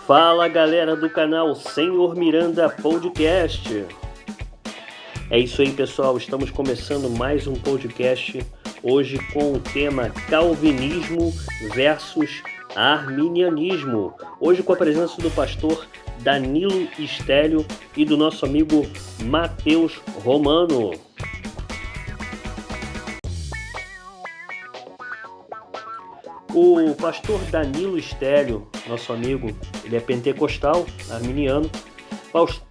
Fala galera do canal Senhor Miranda Podcast. É isso aí, pessoal, estamos começando mais um podcast hoje com o tema Calvinismo versus Arminianismo. Hoje com a presença do pastor Danilo Estélio e do nosso amigo Matheus Romano. O pastor Danilo Estélio, nosso amigo, ele é pentecostal, arminiano,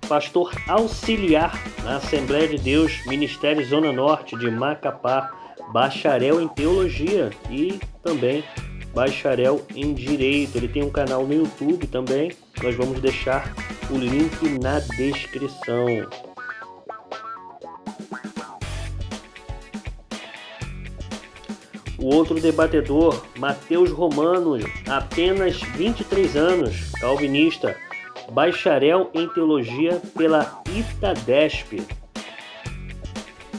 pastor auxiliar na Assembleia de Deus, Ministério Zona Norte de Macapá, bacharel em teologia e também bacharel em direito. Ele tem um canal no YouTube também, nós vamos deixar o link na descrição. O outro debatedor, Matheus Romano, apenas 23 anos, calvinista, bacharel em teologia pela Itadesp.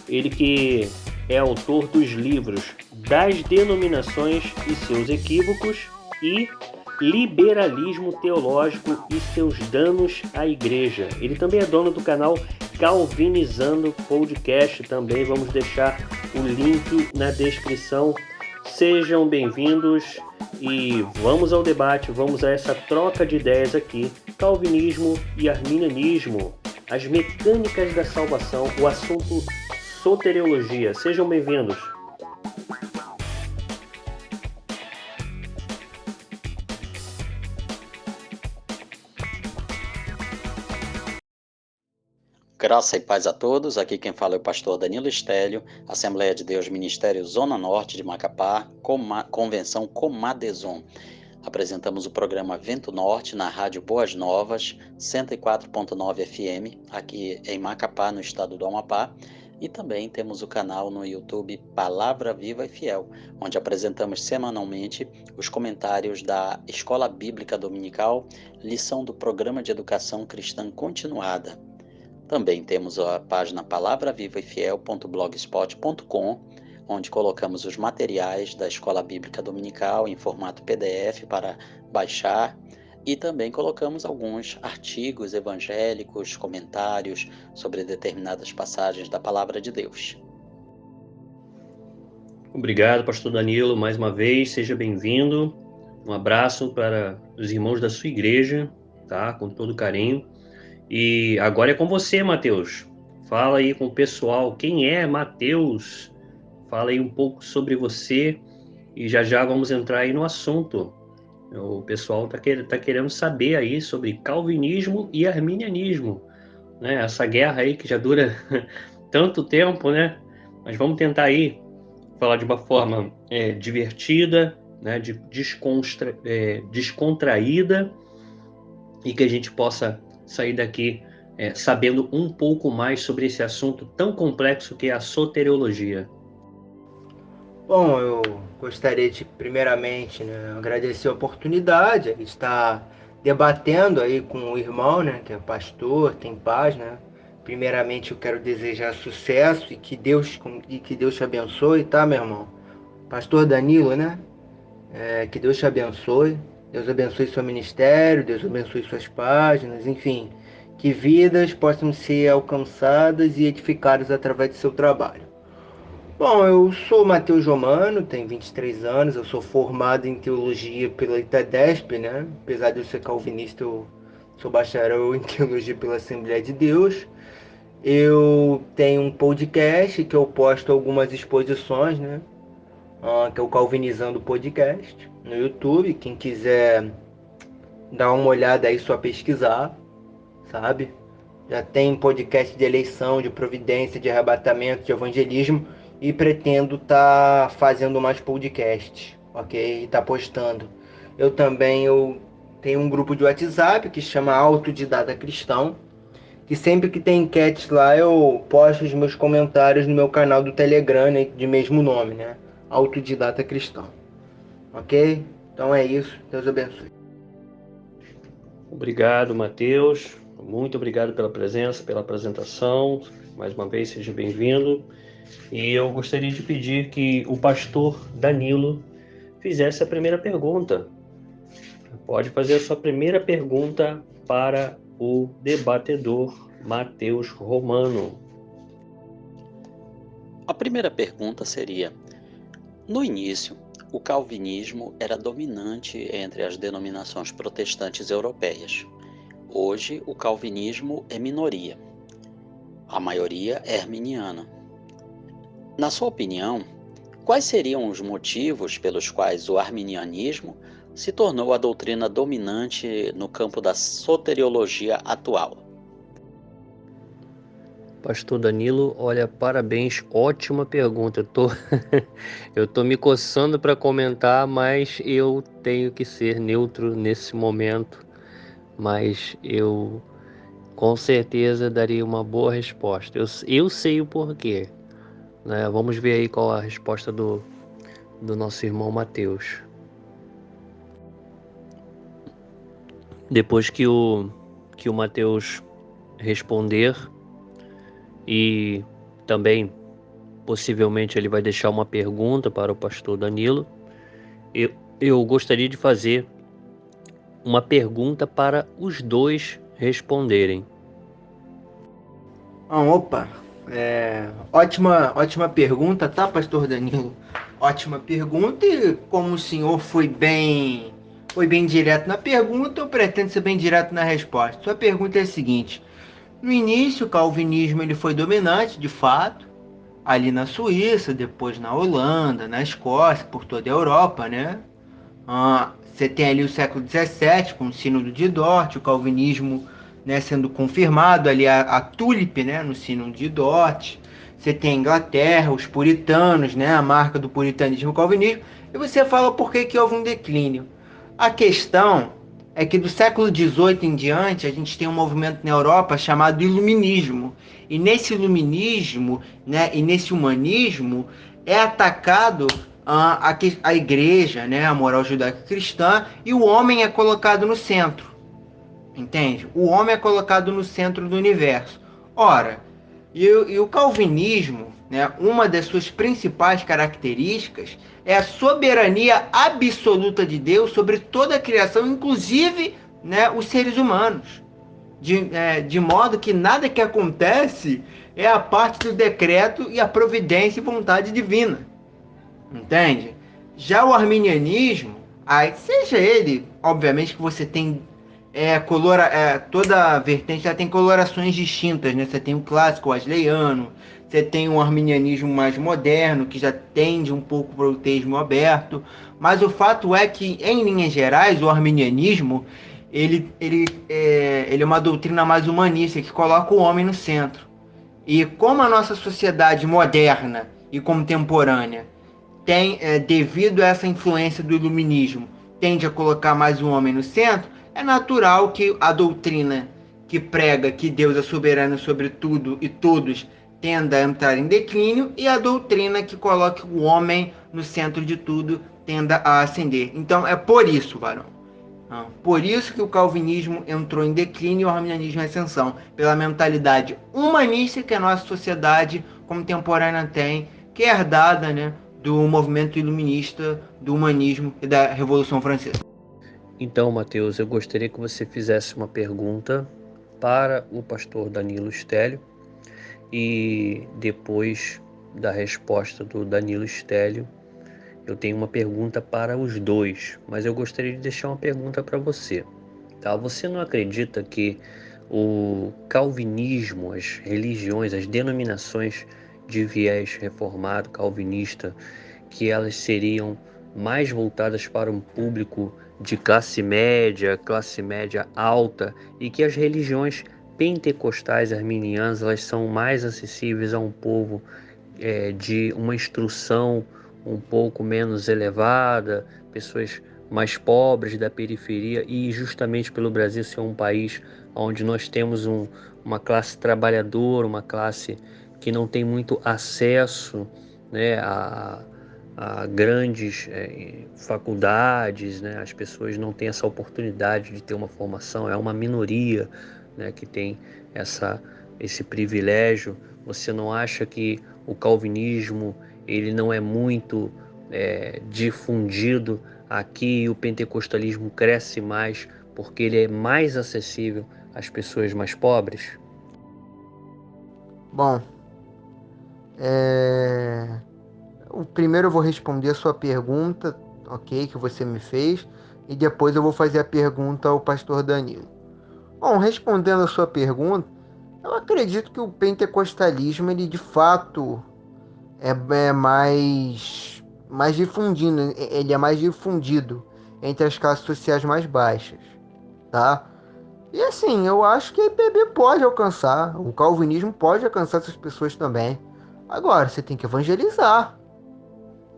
Ele que é autor dos livros Das Denominações e Seus Equívocos e Liberalismo Teológico e Seus Danos à Igreja. Ele também é dono do canal Calvinizando Podcast, também vamos deixar o link na descrição. Sejam bem-vindos e vamos ao debate, vamos a essa troca de ideias aqui. Calvinismo e arminianismo, as mecânicas da salvação, o assunto soteriologia. Sejam bem-vindos. Graça e paz a todos, aqui quem fala é o pastor Danilo Estélio, Assembleia de Deus Ministério Zona Norte de Macapá, Convenção Comadezon. Apresentamos o programa Vento Norte na Rádio Boas Novas, 104.9 FM, aqui em Macapá, no estado do Amapá, e também temos o canal no YouTube Palavra Viva e Fiel, onde apresentamos semanalmente os comentários da Escola Bíblica Dominical, lição do Programa de Educação Cristã Continuada. Também temos a página palavravivaefiel.blogspot.com, onde colocamos os materiais da Escola Bíblica Dominical em formato PDF para baixar e também colocamos alguns artigos evangélicos, comentários sobre determinadas passagens da Palavra de Deus. Obrigado, pastor Danilo, mais uma vez, seja bem-vindo. Um abraço para os irmãos da sua igreja, tá? Com todo carinho. E agora é com você, Matheus. Fala aí com o pessoal. Quem é Matheus? Fala aí um pouco sobre você e já vamos entrar aí no assunto. O pessoal tá querendo saber aí sobre calvinismo e arminianismo, né? Essa guerra aí que já dura tanto tempo, né? Mas vamos tentar aí falar de uma forma divertida, né? Descontraída e que a gente possa sair daqui sabendo um pouco mais sobre esse assunto tão complexo que é a soteriologia. Bom, eu gostaria de, primeiramente, agradecer a oportunidade de estar debatendo aí com o irmão, que é pastor, tem paz, Primeiramente, eu quero desejar sucesso e que Deus te abençoe, tá, meu irmão? Pastor Danilo, que Deus te abençoe. Deus abençoe seu ministério, Deus abençoe suas páginas, enfim, que vidas possam ser alcançadas e edificadas através do seu trabalho. Bom, eu sou Matheus Romano, tenho 23 anos, eu sou formado em teologia pela Itadesp, Apesar de eu ser calvinista, eu sou bacharel em teologia pela Assembleia de Deus. Eu tenho um podcast que eu posto algumas exposições, que é o Calvinizando Podcast, no YouTube. Quem quiser dar uma olhada aí, só pesquisar, sabe? Já tem podcast de eleição, de providência, de arrebatamento, de evangelismo, e pretendo estar fazendo mais podcasts, ok? E tá postando. Eu tenho um grupo de WhatsApp que chama Autodidata Cristão, que sempre que tem enquetes lá eu posto os meus comentários no meu canal do Telegram, de mesmo nome, Autodidata Cristão. Ok? Então é isso. Deus abençoe. Obrigado, Matheus. Muito obrigado pela presença, pela apresentação. Mais uma vez, seja bem-vindo. E eu gostaria de pedir que o pastor Danilo fizesse a primeira pergunta. Pode fazer a sua primeira pergunta para o debatedor Matheus Romano. A primeira pergunta seria: no início, o calvinismo era dominante entre as denominações protestantes europeias. Hoje, o calvinismo é minoria. A maioria é arminiana. Na sua opinião, quais seriam os motivos pelos quais o arminianismo se tornou a doutrina dominante no campo da soteriologia atual? Pastor Danilo, olha, parabéns, ótima pergunta. Eu tô me coçando para comentar, mas eu tenho que ser neutro nesse momento. Mas eu com certeza daria uma boa resposta. Eu sei o porquê, né? Vamos ver aí qual a resposta do nosso irmão Matheus. Depois que o Matheus responder, e também possivelmente ele vai deixar uma pergunta para o pastor Danilo, eu gostaria de fazer uma pergunta para os dois responderem. Opa, ótima pergunta, tá, pastor Danilo? Ótima pergunta, e como o senhor foi bem direto na pergunta, eu pretendo ser bem direto na resposta. Sua pergunta é a seguinte: no início, o calvinismo ele foi dominante, de fato, ali na Suíça, depois na Holanda, na Escócia, por toda a Europa, né? Você tem ali o século XVII, com o Sínodo de Dort, o calvinismo, né, sendo confirmado ali a Tulip, né, no Sínodo de Dort. Você tem a Inglaterra, os puritanos, né, a marca do puritanismo e calvinismo. E você fala por que houve um declínio. A questão é que do século XVIII em diante, a gente tem um movimento na Europa chamado Iluminismo. E nesse Iluminismo, né, e nesse humanismo, é atacado a igreja, né, a moral judaico-cristã, e o homem é colocado no centro. Entende? O homem é colocado no centro do universo. Ora, e o calvinismo, né, uma das suas principais características é a soberania absoluta de Deus sobre toda a criação, inclusive, né, os seres humanos. De modo que nada que acontece é a parte do decreto e a providência e vontade divina. Entende? Já o arminianismo, aí, seja ele, obviamente que você tem toda a vertente já tem colorações distintas, né? Você tem o clássico o wesleyano, você tem um arminianismo mais moderno, que já tende um pouco para o teísmo aberto, mas o fato é que, em linhas gerais, o arminianismo ele é uma doutrina mais humanista, que coloca o homem no centro. E como a nossa sociedade moderna e contemporânea devido a essa influência do iluminismo, tende a colocar mais o homem no centro, é natural que a doutrina que prega que Deus é soberano sobre tudo e todos tenda a entrar em declínio, e a doutrina que coloca o homem no centro de tudo tenda a ascender. Então é por isso, varão. Por isso que o calvinismo entrou em declínio e o arminianismo em ascensão, pela mentalidade humanista que a nossa sociedade contemporânea tem, que é herdada, né, do movimento iluminista, do humanismo e da Revolução Francesa. Então, Matheus, eu gostaria que você fizesse uma pergunta para o pastor Danilo Stélio, e depois da resposta do Danilo Stélio, eu tenho uma pergunta para os dois, mas eu gostaria de deixar uma pergunta para você. Tá? Você não acredita que o calvinismo, as religiões, as denominações de viés reformado, calvinista, que elas seriam mais voltadas para um público de classe média alta, e que as religiões pentecostais arminianas elas são mais acessíveis a um povo de uma instrução um pouco menos elevada, pessoas mais pobres da periferia, e justamente pelo Brasil ser um país onde nós temos uma classe trabalhadora, uma classe que não tem muito acesso, né, a grandes faculdades, né? As pessoas não têm essa oportunidade de ter uma formação, é uma minoria, né, que tem esse privilégio. Você não acha que o calvinismo ele não é muito difundido aqui o pentecostalismo cresce mais porque ele é mais acessível às pessoas mais pobres? Bom, o primeiro eu vou responder a sua pergunta, ok, que você me fez, e depois eu vou fazer a pergunta ao pastor Danilo. Bom, respondendo a sua pergunta, eu acredito que o pentecostalismo, ele de fato é mais difundido, ele é mais difundido entre as classes sociais mais baixas, tá? E assim, eu acho que a IPB pode alcançar, o calvinismo pode alcançar essas pessoas também. Agora, você tem que evangelizar,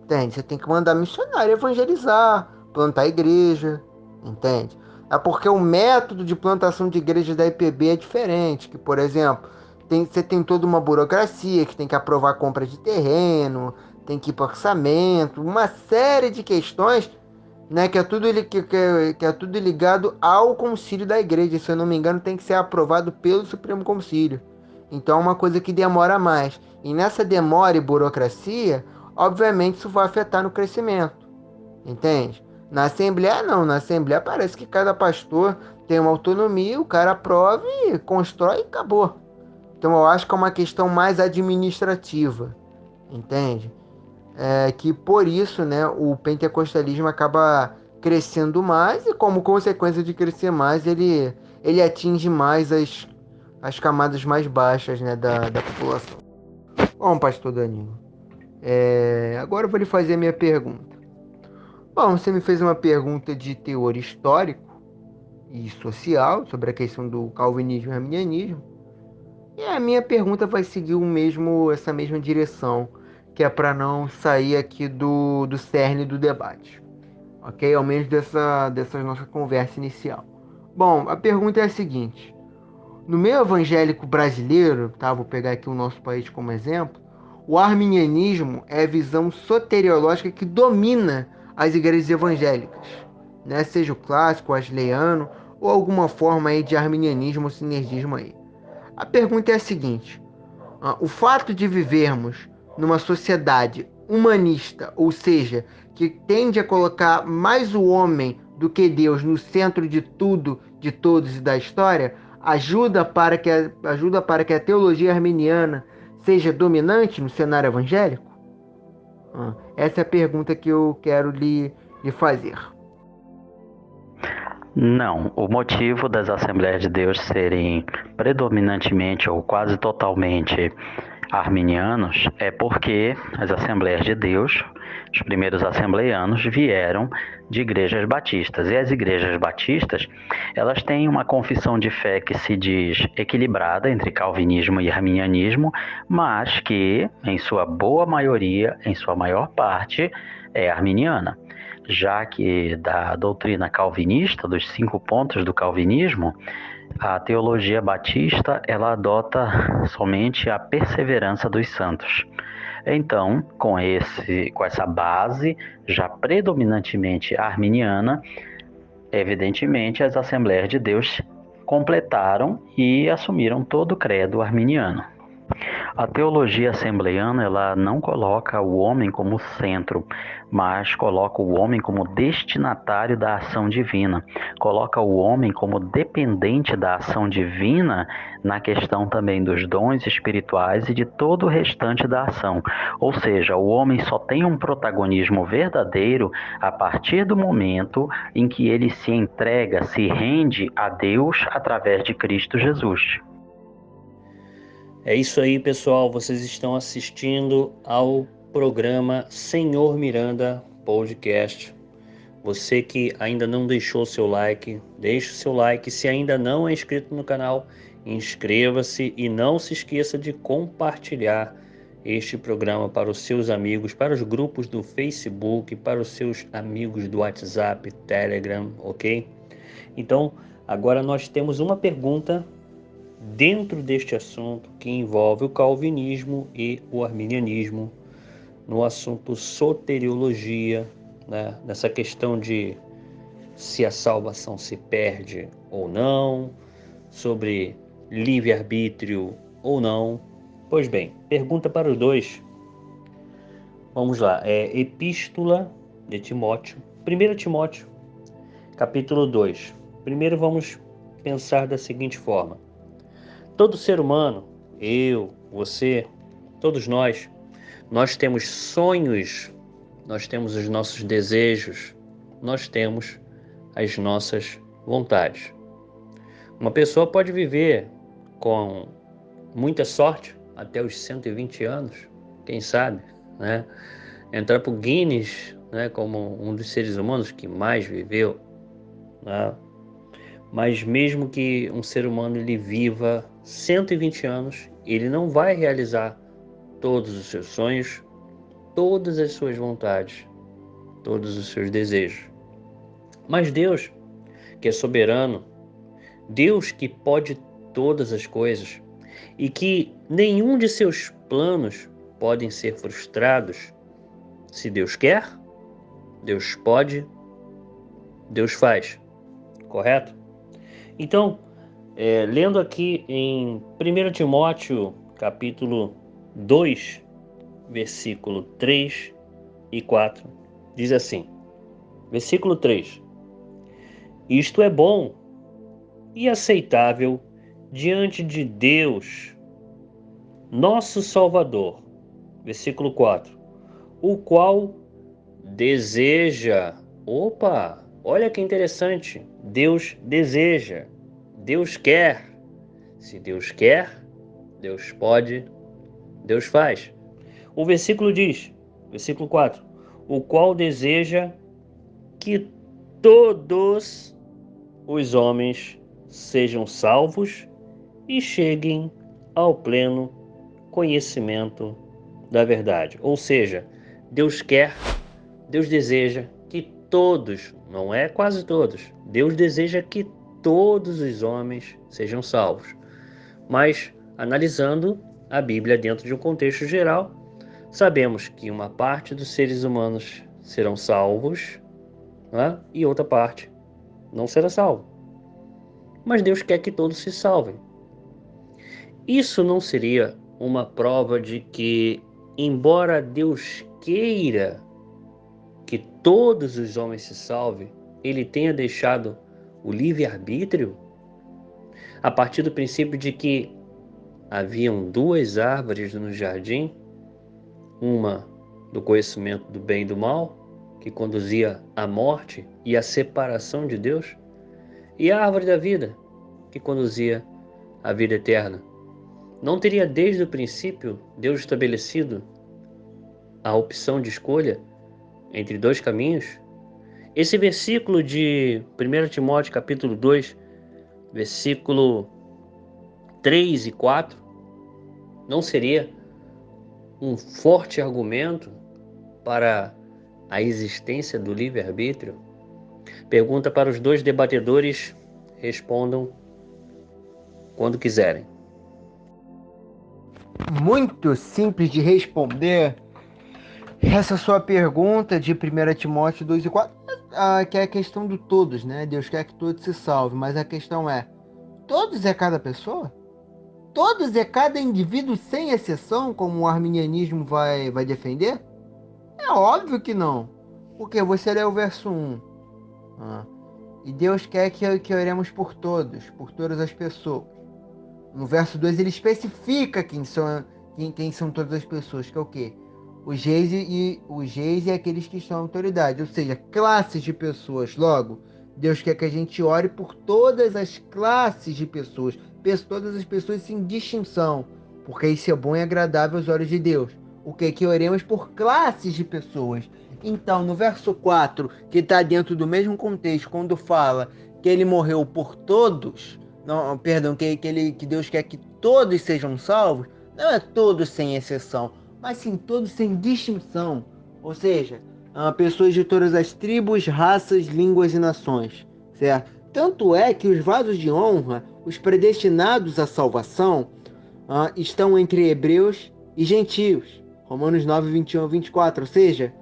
entende? Você tem que mandar missionário evangelizar, plantar igreja, entende? É porque o método de plantação de igreja da IPB é diferente, que, por exemplo, você tem toda uma burocracia, que tem que aprovar a compra de terreno, tem que ir para orçamento, uma série de questões, né, que é tudo ligado ao concílio da igreja. Se eu não me engano, tem que ser aprovado pelo Supremo Concílio. Então é uma coisa que demora mais. E nessa demora e burocracia, obviamente isso vai afetar no crescimento. Entende? Na Assembleia não. Na Assembleia parece que cada pastor tem uma autonomia, o cara aprova e constrói e acabou. Então eu acho que é uma questão mais administrativa. Entende? Que por isso, né, o pentecostalismo acaba crescendo mais e como consequência de crescer mais, ele atinge mais as camadas mais baixas, né, da população. Bom, pastor Danilo, agora eu vou lhe fazer a minha pergunta. Bom, você me fez uma pergunta de teor histórico e social sobre a questão do calvinismo e arminianismo. E a minha pergunta vai seguir essa mesma direção, que é para não sair aqui do cerne do debate, ok? Ao menos dessa nossa conversa inicial. Bom, a pergunta é a seguinte: no meio evangélico brasileiro, tá? Vou pegar aqui o nosso país como exemplo. O arminianismo é a visão soteriológica que domina as igrejas evangélicas, né? Seja o clássico, o wesleyano ou alguma forma aí de arminianismo ou sinergismo aí. A pergunta é a seguinte: o fato de vivermos numa sociedade humanista, ou seja, que tende a colocar mais o homem do que Deus no centro de tudo, de todos e da história, ajuda para que a teologia arminiana seja dominante no cenário evangélico? Essa é a pergunta que eu quero lhe fazer. Não, o motivo das Assembleias de Deus serem predominantemente ou quase totalmente arminianos é porque as Assembleias de Deus, os primeiros assembleianos, vieram de igrejas batistas. E as igrejas batistas, elas têm uma confissão de fé que se diz equilibrada entre calvinismo e arminianismo, mas que, em sua boa maioria, em sua maior parte, é arminiana. Já que da doutrina calvinista, dos 5 pontos do calvinismo, a teologia batista ela adota somente a perseverança dos santos. Então, com essa base já predominantemente arminiana, evidentemente as Assembleias de Deus completaram e assumiram todo o credo arminiano. A teologia assembleiana ela não coloca o homem como centro, mas coloca o homem como destinatário da ação divina. Coloca o homem como dependente da ação divina na questão também dos dons espirituais e de todo o restante da ação. Ou seja, o homem só tem um protagonismo verdadeiro a partir do momento em que ele se entrega, se rende a Deus através de Cristo Jesus. É isso aí, pessoal. Vocês estão assistindo ao programa Senhor Miranda Podcast. Você que ainda não deixou o seu like, deixe o seu like. Se ainda não é inscrito no canal, inscreva-se e não se esqueça de compartilhar este programa para os seus amigos, para os grupos do Facebook, para os seus amigos do WhatsApp, Telegram, ok? Então, agora nós temos uma pergunta dentro deste assunto que envolve o calvinismo e o arminianismo, no assunto soteriologia, né? Nessa questão de se a salvação se perde ou não, sobre livre-arbítrio ou não. Pois bem, pergunta para os dois. Vamos lá, Epístola de Timóteo, 1 Timóteo, capítulo 2. Primeiro vamos pensar da seguinte forma. Todo ser humano, eu, você, todos nós temos sonhos, nós temos os nossos desejos, nós temos as nossas vontades. Uma pessoa pode viver com muita sorte até os 120 anos, quem sabe, né? Entrar para o Guinness, né, como um dos seres humanos que mais viveu, né? Mas mesmo que um ser humano ele viva 120 anos, ele não vai realizar todos os seus sonhos, todas as suas vontades, todos os seus desejos. Mas Deus, que é soberano, Deus que pode todas as coisas e que nenhum de seus planos podem ser frustrados, se Deus quer, Deus pode, Deus faz, correto? Então, lendo aqui em 1 Timóteo, capítulo 2, versículo 3 e 4, diz assim, versículo 3, isto é bom e aceitável diante de Deus, nosso Salvador, versículo 4, o qual deseja, olha que interessante, Deus deseja, Deus quer, se Deus quer, Deus pode, Deus faz. O versículo diz, versículo 4, o qual deseja que todos os homens sejam salvos e cheguem ao pleno conhecimento da verdade. Ou seja, Deus quer, Deus deseja que todos, não é quase todos, Deus deseja que todos os homens sejam salvos. Mas, analisando a Bíblia dentro de um contexto geral, sabemos que uma parte dos seres humanos serão salvos, né? E outra parte não será salvo. Mas Deus quer que todos se salvem. Isso não seria uma prova de que, embora Deus queira que todos os homens se salvem, Ele tenha deixado o livre-arbítrio? A partir do princípio de que haviam duas árvores no jardim, uma do conhecimento do bem e do mal, que conduzia à morte e à separação de Deus, e a árvore da vida, que conduzia à vida eterna. Não teria desde o princípio Deus estabelecido a opção de escolha entre dois caminhos? Esse versículo de 1 Timóteo capítulo 2, versículo 3 e 4, não seria um forte argumento para a existência do livre-arbítrio? Pergunta para os dois debatedores, respondam quando quiserem. Muito simples de responder essa sua pergunta de 1 Timóteo 2 e 4, que é a questão do todos, né? Deus quer que todos se salvem, mas a questão é, todos é cada pessoa? Todos é cada indivíduo sem exceção, como o arminianismo vai defender? É óbvio que não. Porque você lê o verso 1. E Deus quer que oremos por todos, por todas as pessoas. No verso 2 ele especifica quem são todas as pessoas, que é o quê? Os reis e aqueles que estão em autoridade, ou seja, classes de pessoas. Logo, Deus quer que a gente ore por todas as classes de pessoas, todas as pessoas sem distinção, porque isso é bom e agradável aos olhos de Deus. O que? Que oremos por classes de pessoas. Então, no verso 4, que está dentro do mesmo contexto, quando fala que ele morreu por todos, que Deus quer que todos sejam salvos, não é todos sem exceção, mas sim todos sem distinção, ou seja, pessoas de todas as tribos, raças, línguas e nações, certo? Tanto é que os vasos de honra, os predestinados à salvação, estão entre hebreus e gentios, Romanos 9, 21 a 24, ou seja,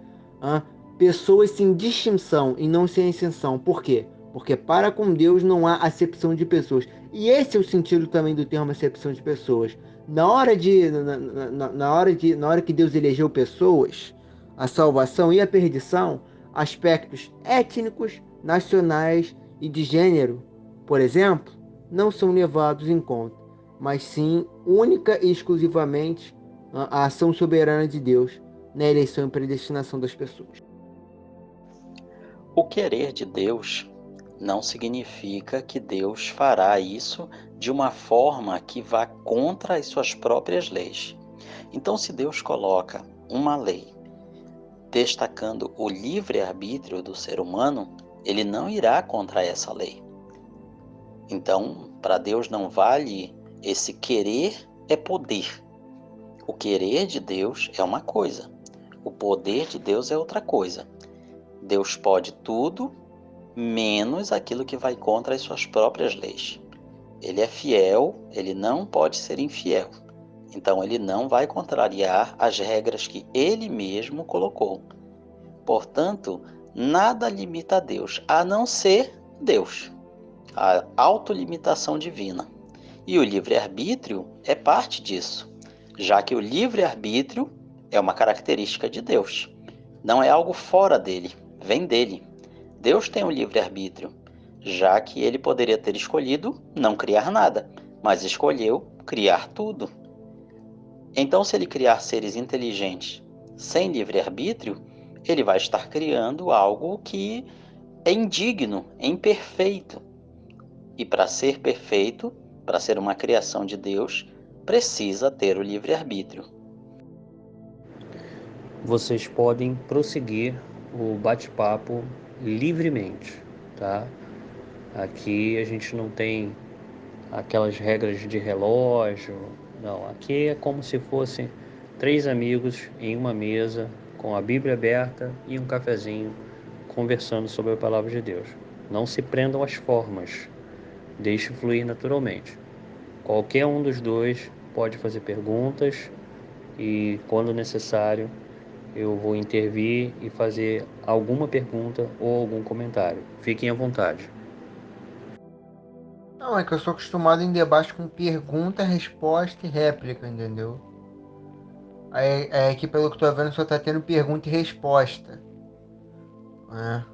pessoas sem distinção e não sem exceção. Por quê? Porque para com Deus não há acepção de pessoas. E esse é o sentido também do termo acepção de pessoas. Na hora que Deus elegeu pessoas, a salvação e a perdição, Aspectos étnicos, nacionais e de gênero, por exemplo, não são levados em conta, mas sim única e exclusivamente a ação soberana de Deus na eleição e predestinação das pessoas. O querer de Deus não significa que Deus fará isso de uma forma que vá contra as suas próprias leis. Então, se Deus coloca uma lei destacando o livre-arbítrio do ser humano, ele não irá contra essa lei. Então, para Deus não vale esse querer é poder. O querer de Deus é uma coisa, o poder de Deus é outra coisa. Deus pode tudo, menos aquilo que vai contra as suas próprias leis. Ele é fiel, ele não pode ser infiel. Então ele não vai contrariar as regras que ele mesmo colocou. Portanto, nada limita a Deus, a não ser Deus, a autolimitação divina. E o livre-arbítrio é parte disso, já que o livre-arbítrio é uma característica de Deus. Não é algo fora dele, vem dele. Deus tem o livre-arbítrio, já que ele poderia ter escolhido não criar nada, mas escolheu criar tudo. Então, se ele criar seres inteligentes sem livre-arbítrio, ele vai estar criando algo que é indigno, é imperfeito. E para ser perfeito, para ser uma criação de Deus, precisa ter o livre-arbítrio. Vocês podem prosseguir o bate-papo livremente, tá? Aqui a gente não tem aquelas regras de relógio, não. Aqui é como se fossem 3 amigos em uma mesa, com a Bíblia aberta e um cafezinho, conversando sobre a palavra de Deus. Não se prendam às formas, deixe fluir naturalmente. Qualquer um dos dois pode fazer perguntas e, quando necessário, eu vou intervir e fazer alguma pergunta ou algum comentário. Fiquem à vontade. Não, é que eu sou acostumado em debate com pergunta, resposta e réplica, entendeu? Aí aqui, pelo que eu tô vendo, só tá tendo pergunta e resposta, né?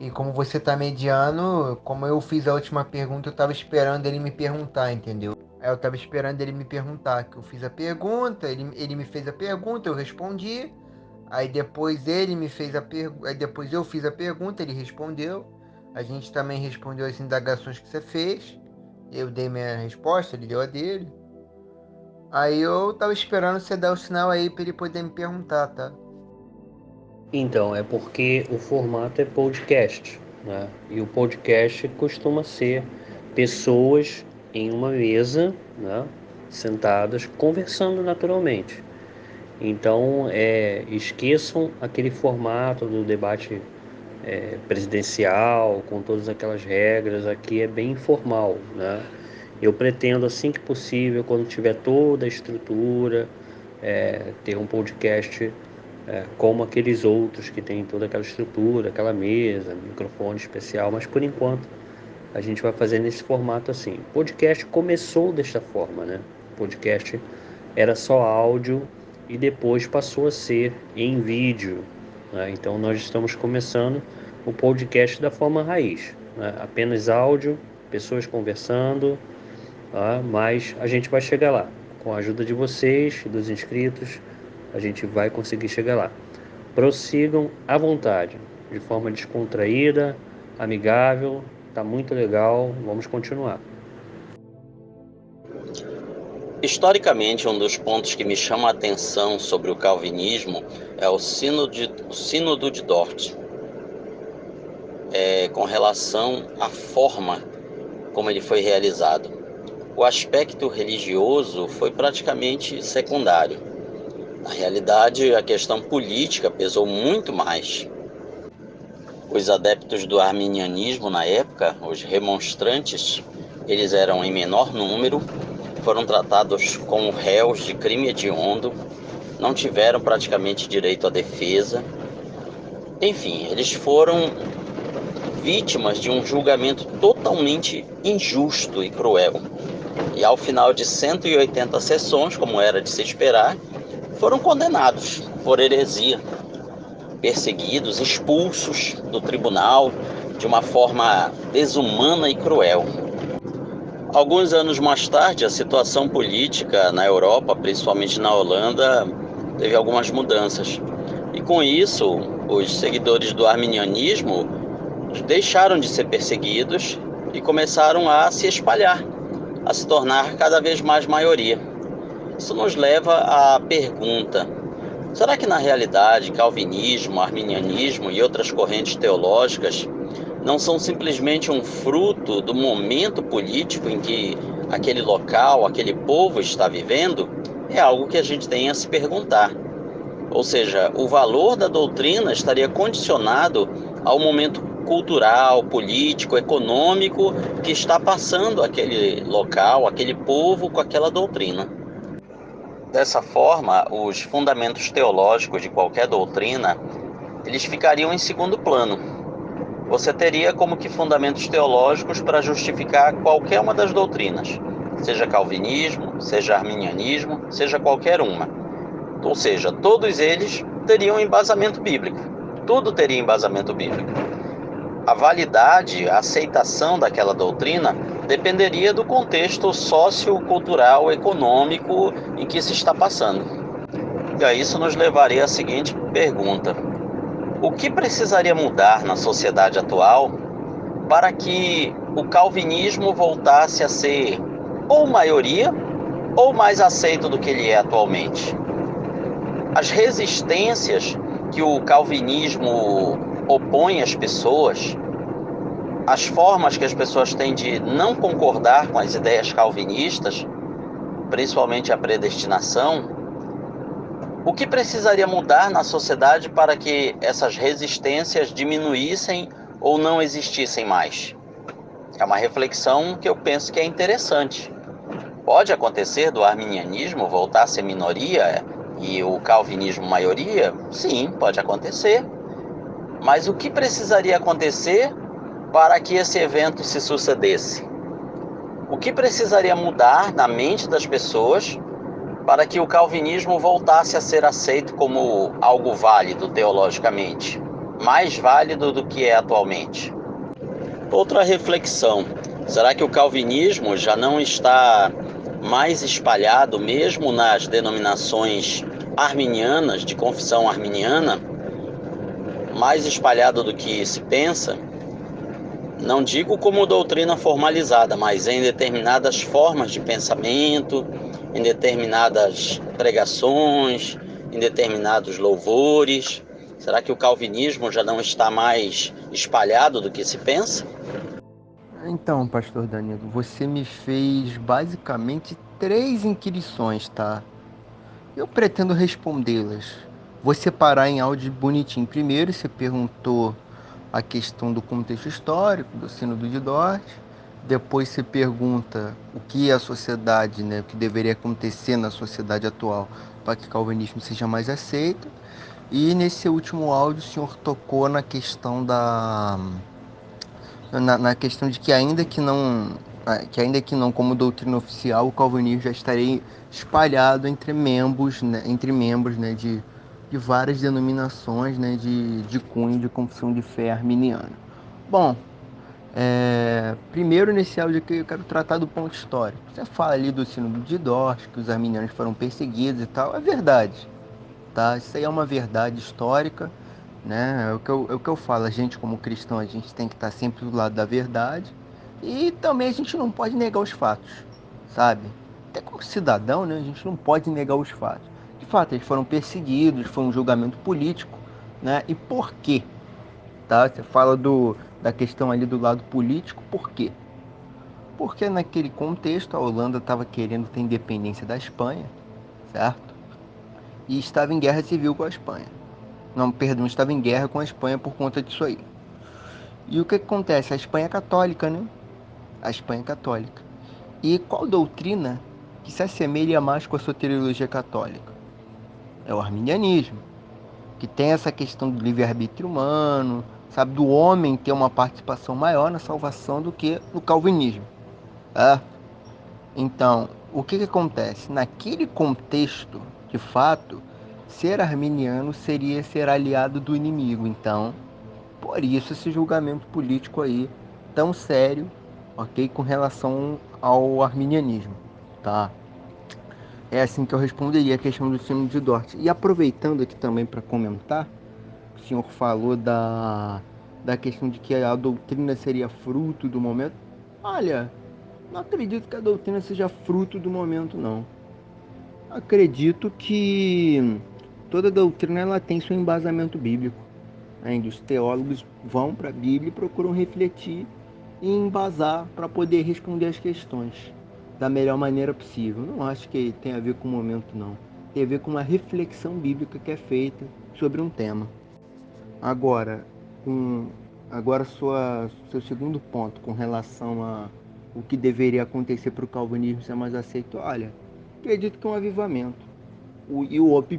E como você tá mediano, como eu fiz a última pergunta, eu tava esperando ele me perguntar, entendeu? Aí eu tava esperando ele me perguntar, que eu fiz a pergunta, ele me fez a pergunta, eu respondi. Aí depois ele me fez a pergunta, aí depois eu fiz a pergunta, ele respondeu. A gente também respondeu as indagações que você fez. Eu dei minha resposta, ele deu a dele. Aí eu tava esperando você dar o sinal aí pra ele poder me perguntar, tá? Então, é porque o formato é podcast, né? E o podcast costuma ser pessoas em uma mesa, né? Sentadas, conversando naturalmente. Então, esqueçam aquele formato do debate presidencial, com todas aquelas regras. Aqui é bem informal, né? Eu pretendo, assim que possível, quando tiver toda a estrutura, ter um podcast como aqueles outros que tem toda aquela estrutura, aquela mesa, microfone especial, mas por enquanto a gente vai fazer nesse formato assim. O podcast começou desta forma, né? O podcast era só áudio e depois passou a ser em vídeo, né? Então nós estamos começando o podcast da forma raiz, né? Apenas áudio, pessoas conversando, tá? Mas a gente vai chegar lá. Com a ajuda de vocês, dos inscritos, a gente vai conseguir chegar lá. Prossigam à vontade, de forma descontraída, amigável, tá muito legal, vamos continuar. Historicamente, um dos pontos que me chama a atenção sobre o calvinismo é o Sínodo de Dort, com relação à forma como ele foi realizado. O aspecto religioso foi praticamente secundário. Na realidade, a questão política pesou muito mais. Os adeptos do arminianismo na época, os remonstrantes, eles eram em menor número, foram tratados como réus de crime hediondo, não tiveram praticamente direito à defesa. Enfim, eles foram vítimas de um julgamento totalmente injusto e cruel. E ao final de 180 sessões, como era de se esperar, foram condenados por heresia. perseguidos, expulsos do tribunal de uma forma desumana e cruel. Alguns anos mais tarde, a situação política na Europa, principalmente na Holanda, teve algumas mudanças. E com isso, os seguidores do arminianismo deixaram de ser perseguidos e começaram a se espalhar, a se tornar cada vez mais maioria. Isso nos leva à pergunta: será que na realidade calvinismo, arminianismo e outras correntes teológicas não são simplesmente um fruto do momento político em que aquele local, aquele povo está vivendo? É algo que a gente tem a se perguntar. Ou seja, o valor da doutrina estaria condicionado ao momento cultural, político, econômico que está passando aquele local, aquele povo com aquela doutrina. Dessa forma, os fundamentos teológicos de qualquer doutrina, eles ficariam em segundo plano. Você teria como que fundamentos teológicos para justificar qualquer uma das doutrinas, seja calvinismo, seja arminianismo, seja qualquer uma. Ou seja, todos eles teriam embasamento bíblico. Tudo teria embasamento bíblico. A validade, a aceitação daquela doutrina dependeria do contexto sociocultural, econômico em que se está passando. E a isso nos levaria à seguinte pergunta: o que precisaria mudar na sociedade atual para que o calvinismo voltasse a ser ou maioria ou mais aceito do que ele é atualmente? As resistências que o calvinismo opõe às pessoas, as formas que as pessoas têm de não concordar com as ideias calvinistas, principalmente a predestinação, o que precisaria mudar na sociedade para que essas resistências diminuíssem ou não existissem mais? É uma reflexão que eu penso que é interessante. Pode acontecer do arminianismo voltar a ser minoria e o calvinismo maioria? Sim, pode acontecer. Mas o que precisaria acontecer para que esse evento se sucedesse? O que precisaria mudar na mente das pessoas para que o calvinismo voltasse a ser aceito como algo válido teologicamente, mais válido do que é atualmente? Outra reflexão: será que o calvinismo já não está mais espalhado mesmo nas denominações arminianas, de confissão arminiana, mais espalhado do que se pensa? Não digo como doutrina formalizada, mas em determinadas formas de pensamento, em determinadas pregações, em determinados louvores. Será que o calvinismo já não está mais espalhado do que se pensa? Então, pastor Danilo, você me fez basicamente 3 inquirições, tá? Eu pretendo respondê-las. Vou separar em áudio bonitinho. Primeiro, você perguntou a questão do contexto histórico, do Sínodo de Dort. Depois você pergunta o que a sociedade, o que deveria acontecer na sociedade atual para que o calvinismo seja mais aceito. E nesse último áudio o senhor tocou na questão na questão de que ainda que não como doutrina oficial, o calvinismo já estaria espalhado entre membros, de várias denominações, de cunho de confissão de fé arminiana. Bom, primeiro nesse áudio aqui eu quero tratar do ponto histórico. Você fala ali do Sínodo de Dort, que os arminianos foram perseguidos e tal, é verdade, tá? Isso aí é uma verdade histórica, né? É o que eu falo, a gente como cristão, a gente tem que estar sempre do lado da verdade e também a gente não pode negar os fatos, sabe? Até como cidadão, né? A gente não pode negar os fatos. De fato, eles foram perseguidos, foi um julgamento político, né? E por quê? Tá? Você fala da questão ali do lado político, por quê? Porque naquele contexto a Holanda estava querendo ter independência da Espanha, certo? E estava em guerra civil com a Espanha. Não, perdão, estava em guerra com a Espanha por conta disso aí. E o que acontece? A Espanha é católica, né? A Espanha é católica. E qual doutrina que se assemelha mais com a soteriologia católica? É o arminianismo, que tem essa questão do livre-arbítrio humano, sabe, do homem ter uma participação maior na salvação do que no calvinismo. Então, o que acontece? Naquele contexto, de fato, ser arminiano seria ser aliado do inimigo. Então, por isso esse julgamento político aí tão sério, ok, com relação ao arminianismo, tá? É assim que eu responderia a questão do sino de Dort. E aproveitando aqui também para comentar, o senhor falou da questão de que a doutrina seria fruto do momento. Olha, não acredito que a doutrina seja fruto do momento, não. Acredito que toda doutrina ela tem seu embasamento bíblico. Ainda os teólogos vão para a Bíblia e procuram refletir e embasar para poder responder as questões da melhor maneira possível. Não acho que tem a ver com o momento, não. Tem a ver com uma reflexão bíblica que é feita sobre um tema. Agora, seu segundo ponto com relação a o que deveria acontecer para o calvinismo ser mais aceito, olha, acredito que é um avivamento.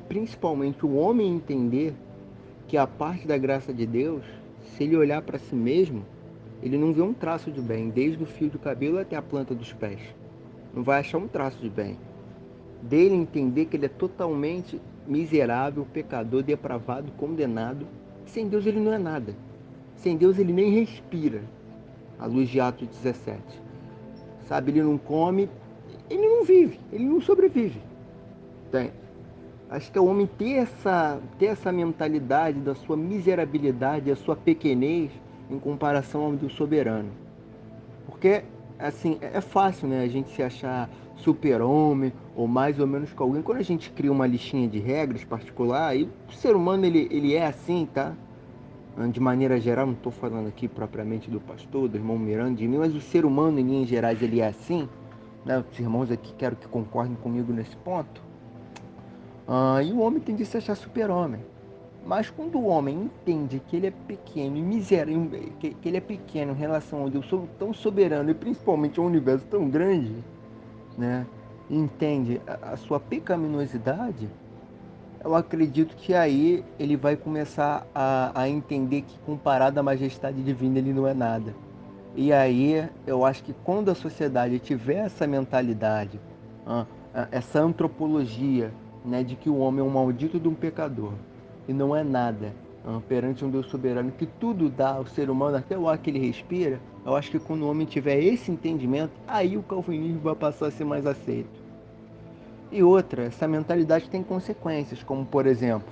Principalmente o homem entender que a parte da graça de Deus, se ele olhar para si mesmo, ele não vê um traço de bem, desde o fio do cabelo até a planta dos pés. Não vai achar um traço de bem. Dele entender que ele é totalmente miserável, pecador, depravado, condenado. Sem Deus ele não é nada. Sem Deus ele nem respira. À luz de Atos 17. Sabe, ele não come, ele não vive, ele não sobrevive. Tem. Acho que é o homem ter essa mentalidade da sua miserabilidade, da sua pequenez em comparação ao Deus soberano. Porque, assim, é fácil, né, a gente se achar super-homem ou mais ou menos que alguém. Quando a gente cria uma listinha de regras particular, e o ser humano, ele é assim, tá? De maneira geral, não estou falando aqui propriamente do pastor, do irmão Miranda, de mim, mas o ser humano, em linhas gerais, ele é assim. Né? Os irmãos aqui quero que concordem comigo nesse ponto. E o homem tende a se achar super-homem. Mas quando o homem entende que ele é pequeno e miserável, que ele é pequeno em relação ao Deus tão soberano e principalmente ao universo tão grande, né? Entende a sua pecaminosidade, eu acredito que aí ele vai começar a entender que comparado à majestade divina ele não é nada. E aí eu acho que quando a sociedade tiver essa mentalidade, essa antropologia, né, de que o homem é um maldito de um pecador e não é nada perante um Deus soberano, que tudo dá ao ser humano, até o ar que ele respira, eu acho que quando o homem tiver esse entendimento, aí o calvinismo vai passar a ser mais aceito. E outra, essa mentalidade tem consequências, como por exemplo,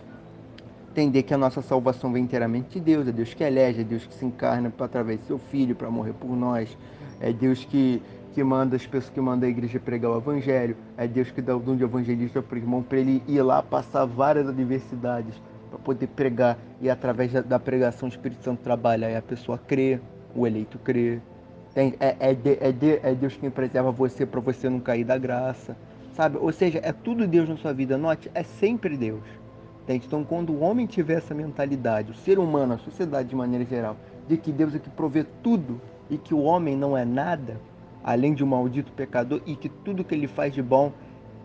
entender que a nossa salvação vem inteiramente de Deus, é Deus que elege, é Deus que se encarna através de seu Filho para morrer por nós, é Deus que manda as pessoas, que manda a igreja pregar o evangelho, é Deus que dá o dom de evangelista para o irmão, para ele ir lá passar várias adversidades para poder pregar e através da pregação o Espírito Santo trabalha e a pessoa crê, o eleito crê. É Deus quem preserva você para você não cair da graça, sabe? Ou seja, é tudo Deus na sua vida. Note, é sempre Deus. Entende? Então, quando o homem tiver essa mentalidade, o ser humano, a sociedade de maneira geral, de que Deus é que provê tudo e que o homem não é nada, além de um maldito pecador, e que tudo que ele faz de bom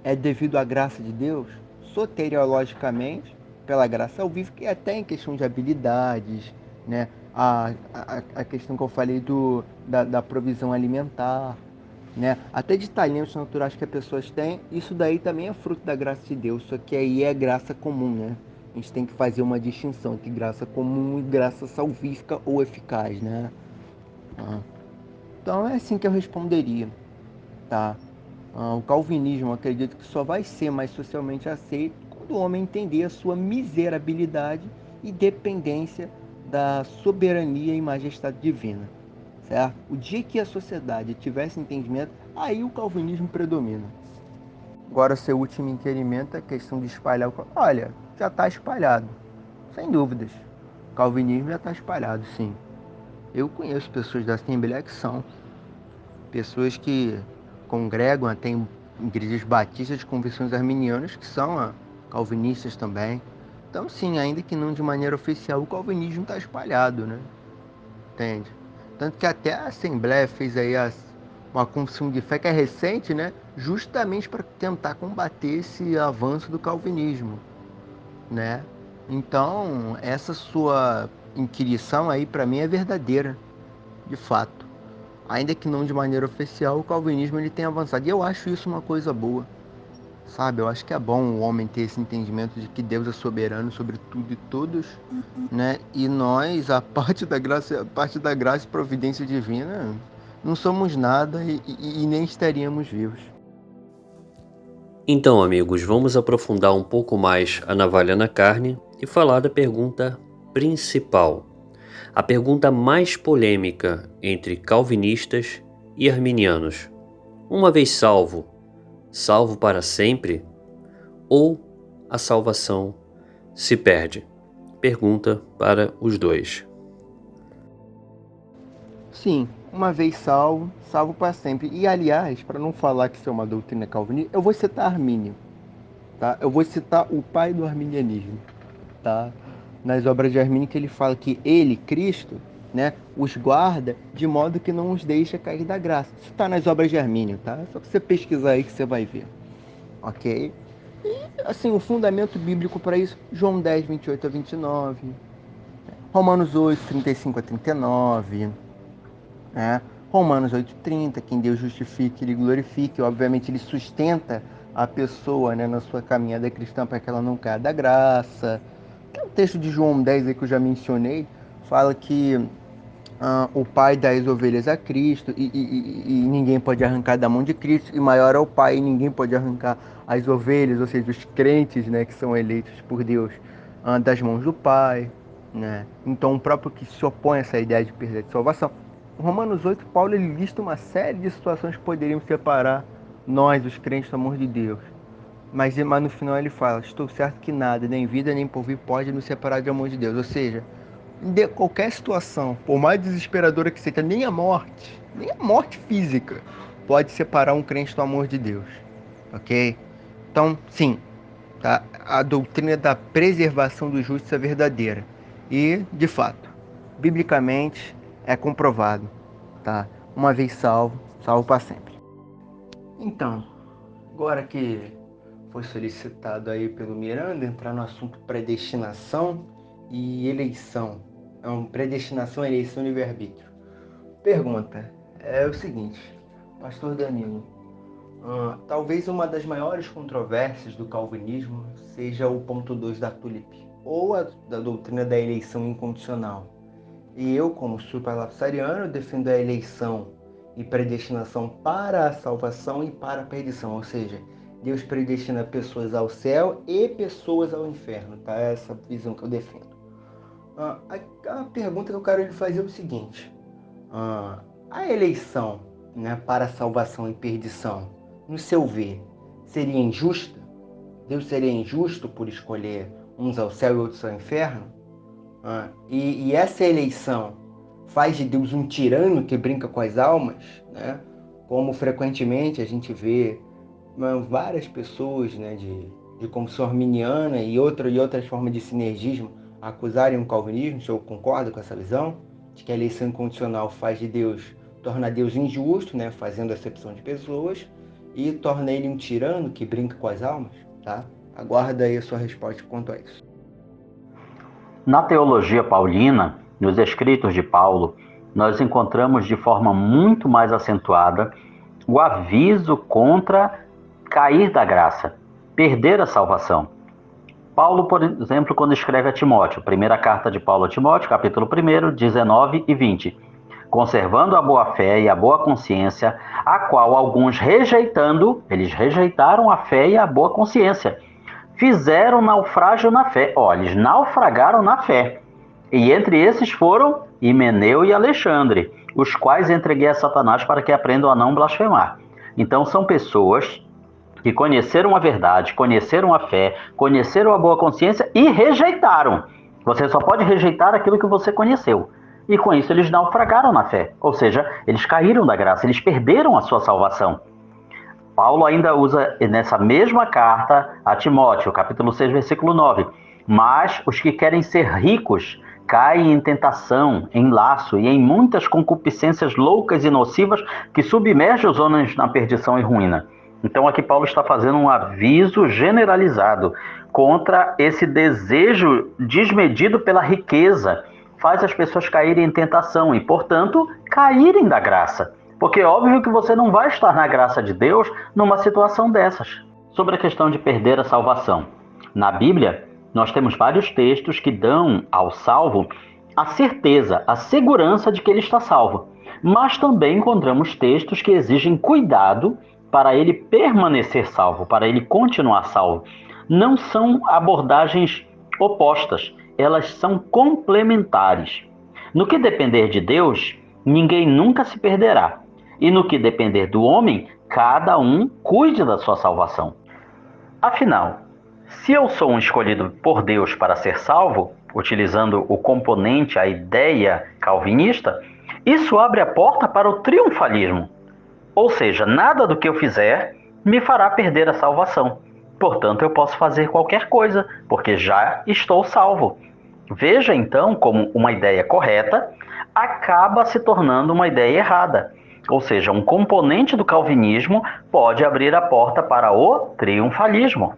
é devido à graça de Deus, soteriologicamente, pela graça ao vivo, que até em questão de habilidades, né? A questão que eu falei da provisão alimentar, né? Até de talentos naturais que as pessoas têm, isso daí também é fruto da graça de Deus, só que aí é graça comum, né? A gente tem que fazer uma distinção entre graça comum e graça salvífica ou eficaz, né? Então é assim que eu responderia, tá? O calvinismo, eu acredito que só vai ser mais socialmente aceito quando o homem entender a sua miserabilidade e dependência da soberania e majestade divina, certo? O dia que a sociedade tiver esse entendimento, aí o calvinismo predomina. Agora, seu último inquirimento é a questão de espalhar o... Olha, já está espalhado, sem dúvidas. O calvinismo já está espalhado, sim. Eu conheço pessoas da Assembleia que são pessoas que congregam até em igrejas batistas de conversões arminianas que são calvinistas também. Então, sim, ainda que não de maneira oficial, o calvinismo está espalhado, né? Entende? Tanto que até a Assembleia fez aí uma confissão de fé que é recente, né? Justamente para tentar combater esse avanço do calvinismo, né? Então, essa sua inquirição aí para mim é verdadeira, de fato. Ainda que não de maneira oficial, o calvinismo ele tem avançado. E eu acho isso uma coisa boa. sabe? Eu acho que é bom o homem ter esse entendimento de que Deus é soberano sobre tudo e todos, né? E nós, a parte da graça e providência divina, não somos nada e nem estaríamos vivos. Então, amigos, vamos aprofundar um pouco mais a navalha na carne e falar da pergunta principal. A pergunta mais polêmica entre calvinistas e arminianos. Uma vez salvo, salvo para sempre? Ou a salvação se perde? Pergunta para os dois. Sim, uma vez salvo, salvo para sempre. E aliás, para não falar que isso é uma doutrina calvinista, eu vou citar Armínio, tá? Eu vou citar o pai do arminianismo, tá? Nas obras de Armínio, que ele fala que ele, Cristo, né, os guarda de modo que não os deixa cair da graça. Isso está nas obras de Armínio, tá? É só você pesquisar aí que você vai ver, ok? E, assim, o fundamento bíblico para isso, João 10, 28 a 29, Romanos 8, 35 a 39, né? Romanos 8,30, quem Deus justifique, ele glorifique. Obviamente, ele sustenta a pessoa, né, na sua caminhada cristã para que ela não caia da graça. O texto de João 10 aí que eu já mencionei fala que o pai dá as ovelhas a Cristo e ninguém pode arrancar da mão de Cristo, e maior é o pai e ninguém pode arrancar as ovelhas, ou seja, os crentes, né, que são eleitos por Deus, das mãos do pai, né? Então o próprio que se opõe a essa ideia de perda de salvação. Romanos 8, Paulo ele lista uma série de situações que poderiam separar nós, os crentes, do amor de Deus. Mas no final ele fala, estou certo que nada, nem vida nem porvir, pode nos separar do amor de Deus. Ou seja, de qualquer situação, por mais desesperadora que seja, nem a morte física, pode separar um crente do amor de Deus. Ok? Então, sim, tá? A doutrina da preservação do justo é verdadeira. E, de fato, biblicamente é comprovado, tá? Uma vez salvo, salvo para sempre. Então, agora que foi solicitado aí pelo Miranda entrar no assunto predestinação e eleição. Predestinação, eleição e livre-arbítrio. Pergunta é o seguinte, pastor Danilo, talvez uma das maiores controvérsias do calvinismo seja o ponto 2 da Tulip, ou da doutrina da eleição incondicional. E eu, como supralapsariano, defendo a eleição e predestinação para a salvação e para a perdição, ou seja, Deus predestina pessoas ao céu e pessoas ao inferno, tá? Essa visão que eu defendo. A pergunta que eu quero lhe fazer é o seguinte, a eleição, né, para a salvação e perdição, no seu ver, seria injusta? Deus seria injusto por escolher uns ao céu e outros ao inferno? E essa eleição faz de Deus um tirano que brinca com as almas, né? Como frequentemente a gente vê várias pessoas, né, de confissão arminiana e outras formas de sinergismo acusarem o calvinismo. O senhor concorda com essa visão? De que a eleição incondicional faz de Deus, torna Deus injusto, né, fazendo acepção de pessoas, e torna ele um tirano que brinca com as almas, tá? Aguarda aí a sua resposta quanto a isso. Na teologia paulina, nos escritos de Paulo, nós encontramos de forma muito mais acentuada o aviso contra cair da graça, perder a salvação. Paulo, por exemplo, quando escreve a Timóteo, primeira carta de Paulo a Timóteo, capítulo 1, 19 e 20, conservando a boa fé e a boa consciência, a qual alguns eles rejeitaram a fé e a boa consciência, fizeram naufrágio na fé. Eles naufragaram na fé. E entre esses foram Himeneu e Alexandre, os quais entreguei a Satanás para que aprendam a não blasfemar. Então são pessoas que conheceram a verdade, conheceram a fé, conheceram a boa consciência e rejeitaram. Você só pode rejeitar aquilo que você conheceu. E com isso eles naufragaram na fé. Ou seja, eles caíram da graça, eles perderam a sua salvação. Paulo ainda usa nessa mesma carta a Timóteo, capítulo 6, versículo 9. Mas os que querem ser ricos caem em tentação, em laço e em muitas concupiscências loucas e nocivas que submergem os homens na perdição e ruína. Então aqui Paulo está fazendo um aviso generalizado contra esse desejo desmedido pela riqueza. Faz as pessoas caírem em tentação e, portanto, caírem da graça. Porque é óbvio que você não vai estar na graça de Deus numa situação dessas. Sobre a questão de perder a salvação. Na Bíblia, nós temos vários textos que dão ao salvo a certeza, a segurança de que ele está salvo. Mas também encontramos textos que exigem cuidado para ele permanecer salvo, para ele continuar salvo. Não são abordagens opostas, elas são complementares. No que depender de Deus, ninguém nunca se perderá. E no que depender do homem, cada um cuide da sua salvação. Afinal, se eu sou um escolhido por Deus para ser salvo, utilizando o componente, a ideia calvinista, isso abre a porta para o triunfalismo. Ou seja, nada do que eu fizer me fará perder a salvação. Portanto, eu posso fazer qualquer coisa, porque já estou salvo. Veja então como uma ideia correta acaba se tornando uma ideia errada. Ou seja, um componente do calvinismo pode abrir a porta para o triunfalismo.